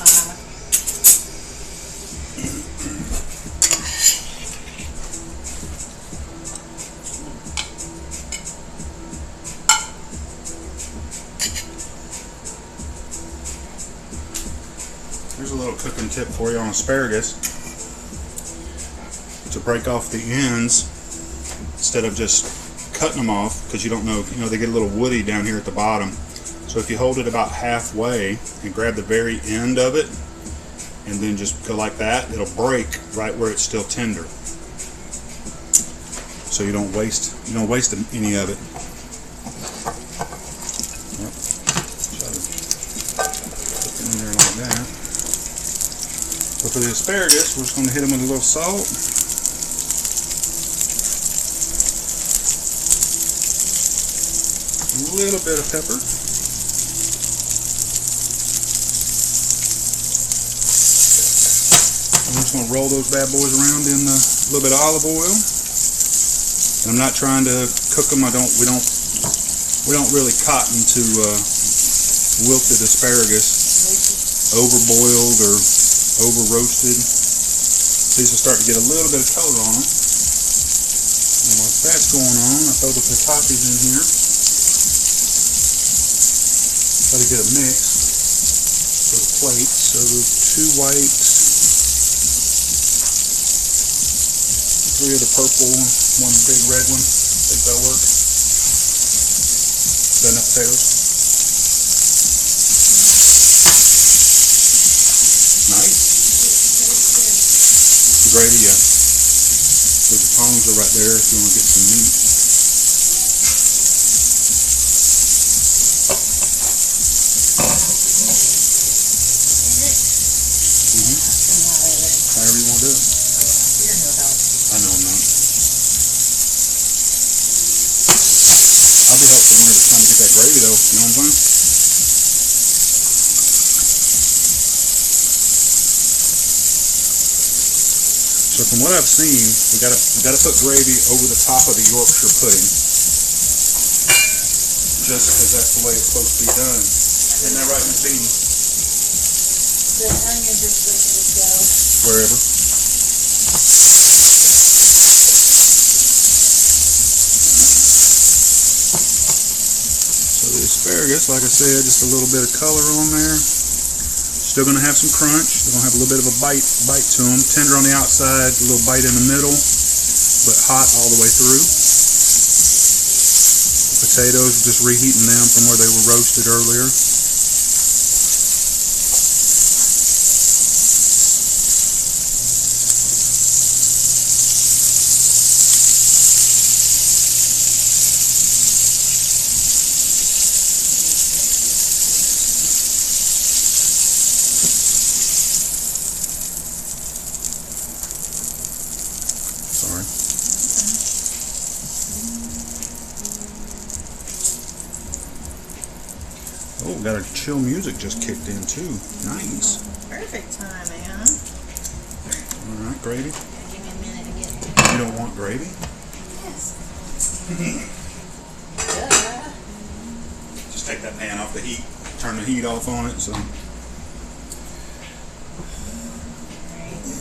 Here's a little cooking tip for you on asparagus. To break off the ends instead of just cutting them off, because you don't know, they get a little woody down here at the bottom. So if you hold it about halfway and grab the very end of it and then just go like that, it'll break right where it's still tender. So you don't waste any of it. Yep. Try to put it in there like that. So for the asparagus, we're just going to hit them with a little salt. A little bit of pepper. I'm just going to roll those bad boys around in a little bit of olive oil. And I'm not trying to cook them. We don't really cotton to wilted asparagus, overboiled or over roasted. These will start to get a little bit of color on them. And while that's going on, I throw the potatoes in here. Try to get a mix for the plate. So 2 white, 3 of the purple, 1 big red one. Think that'll work. Is that enough potatoes? Nice. The gravy, yeah. So the tongs are go right there if you want to get some meat. However you want to do it. You're no help. I know I'm not. I'll be helpful whenever it's time to get that gravy though, you know what I'm saying? So from what I've seen, we gotta put gravy over the top of the Yorkshire pudding. Just because that's the way it's supposed to be done. Isn't that right, Miss Beanie? The onions are supposed to go. Wherever. So the asparagus, like I said, just a little bit of color on there. Still going to have some crunch. They're going to have a little bit of a bite to them. Tender on the outside, a little bite in the middle, but hot all the way through. The potatoes, just reheating them from where they were roasted earlier. Sorry. Oh, got our chill music just kicked in too. Nice. Perfect timing, huh? Alright, gravy. Give me a minute to get it. You don't want gravy? Yes. Just take that pan off the heat. Turn the heat off on it. So. And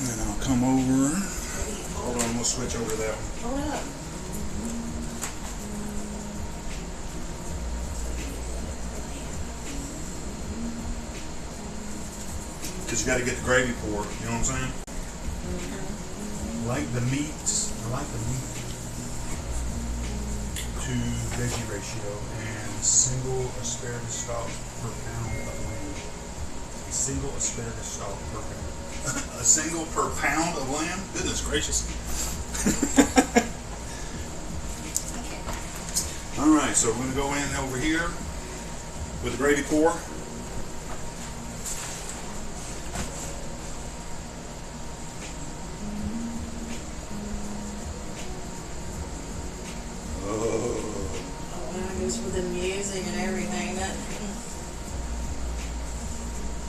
then I'll come over. Hold on, we'll switch over to that one. Hold up. Because you got to get the gravy poured, you know what I'm saying? I like the meat to veggie ratio and single asparagus stalk per pound of lamb. A single asparagus stalk per pound. A single per pound of lamb? Goodness gracious. Alright, so we're going to go in over here with the gravy pour. With the music and everything. Is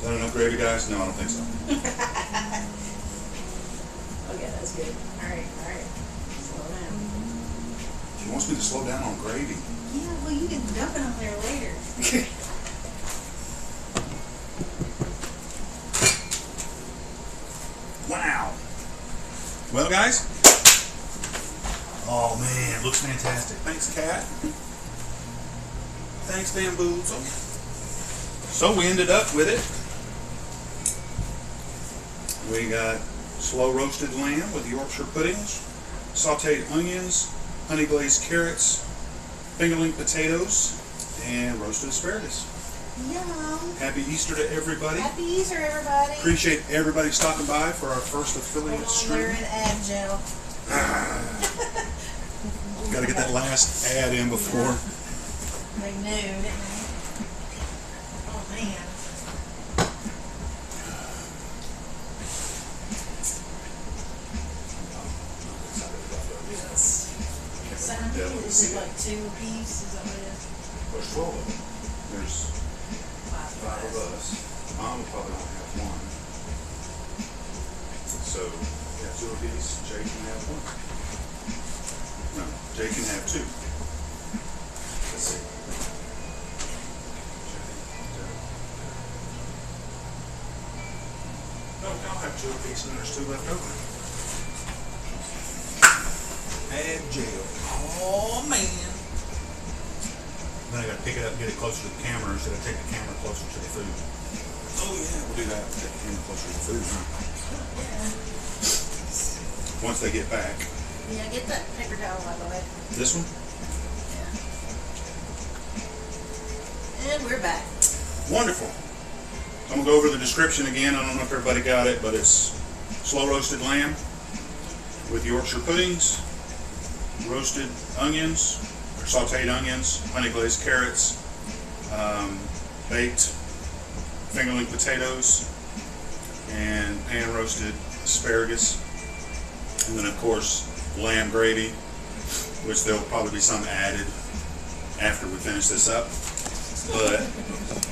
that enough gravy, guys? No, I don't think so. Okay, that's good. Alright. Slow down. She wants me to slow down on gravy. Yeah, well, you can dump it on there later. Wow. Well, guys. Oh, man. Looks fantastic. Thanks, Kat. Thanks, Bamboozle. So we ended up with it. We got slow roasted lamb with Yorkshire puddings, sauteed onions, honey glazed carrots, fingerling potatoes, and roasted asparagus. Yum. Happy Easter to everybody. Happy Easter, everybody. Appreciate everybody stopping by for our first affiliate stream. They're in ab gel. Got to get that last ad in before. They knew, didn't they? Oh, man. Yes. So how many is it, like 2 apiece? Is that what it is? There's 12 of them. There's 5 of us. Mom will probably only have 1. So, yeah, 2 apiece. Jay can have 1. No, Jay can have 2. Let's see. No, I'll have 2 apiece and there's 2 left over. Add jail. Oh, man. Then I gotta pick it up and get it closer to the camera, or should I take the camera closer to the food? Oh yeah, we'll do that. We'll take the camera closer to the food, huh? Yeah. Once they get back. Yeah, get that paper towel out of the way. This one? Yeah. And we're back. Wonderful. So I'm gonna go over the description again. I don't know if everybody got it, but it's slow roasted lamb with Yorkshire puddings, roasted onions, or sauteed onions, honey glazed carrots, baked fingerling potatoes, and pan roasted asparagus, and then of course lamb gravy, which there'll probably be some added after we finish this up. But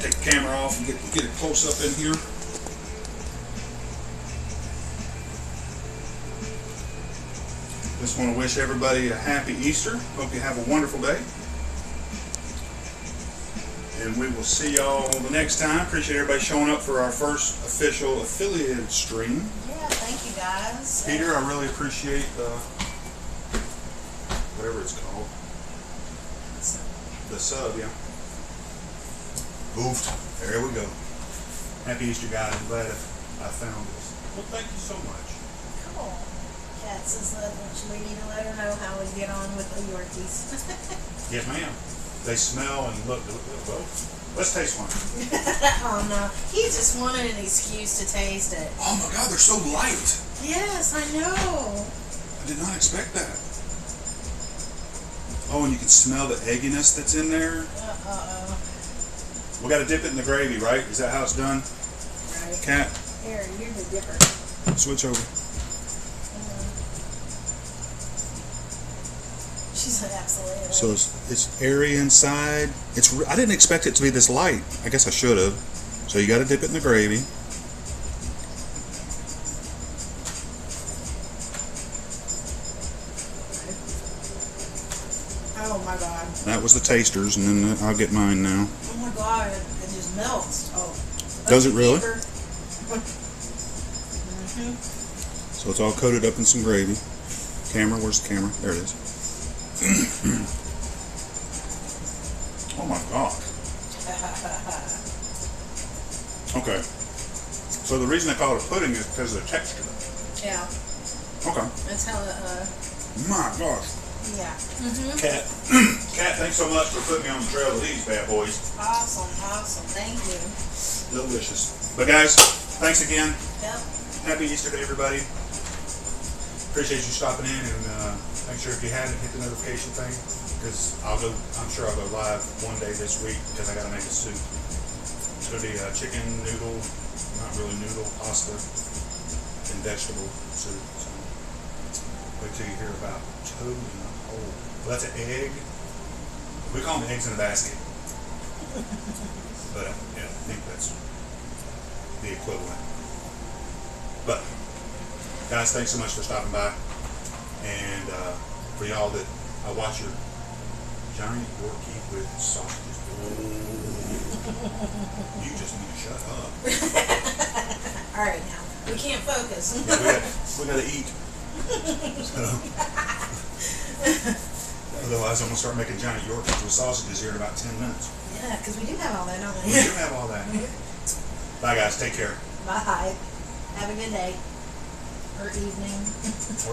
take the camera off and get it close up in here. Just want to wish everybody a happy Easter. Hope you have a wonderful day. And we will see y'all the next time. Appreciate everybody showing up for our first official affiliated stream. Yeah, thank you guys. Peter, I really appreciate whatever it's called. The sub, yeah. Goofed. There we go. Happy Easter, guys. I'm glad I found this. Well, thank you so much. Cool. Kat says that we need to let her know how we get on with the Yorkies. Yes, ma'am. They smell and look. Well, let's taste one. Oh no, he just wanted an excuse to taste it. Oh my God, they're so light. Yes, I know. I did not expect that. Oh, and you can smell the egginess that's in there. We got to dip it in the gravy, right? Is that how it's done? Right. Kat? Here, you're the different. Switch over. She's like, absolutely. So it's airy inside. I didn't expect it to be this light. I guess I should have. So you got to dip it in the gravy. Oh my God. That was the tasters, and then I'll get mine now. Oh my God, it just melts. Oh. Does it really? Mm-hmm. So it's all coated up in some gravy. Camera, where's the camera? There it is. Oh my God. Okay. So the reason they call it a pudding is because of the texture. Yeah. Okay. That's how the, My gosh. yeah. Mm-hmm. Kat, thanks so much for putting me on the trail of these bad boys. Awesome, awesome. Thank you. Delicious. But guys, thanks again. Yep. Happy Easter to everybody. Appreciate you stopping in, and make sure if you haven't, hit the notification thing, because I'm sure I'll go live one day this week because I got to make a soup. It's going to be a chicken noodle, not really noodle, pasta, and vegetable soup. So wait till you hear about toad in a hole. Well, that's an egg. We call them eggs in a basket. But yeah, I think that's the equivalent. But guys, thanks so much for stopping by. And for y'all that I watch your giant Yorkie with sausages. You just need to shut up. All right, now we can't focus. Yeah, we gotta eat. So, otherwise, I'm gonna start making giant Yorkies with sausages here in about 10 minutes. Yeah, because we do have all that, don't we? We do have all that. Bye, guys. Take care. Bye. Have a good day. Or evening. Or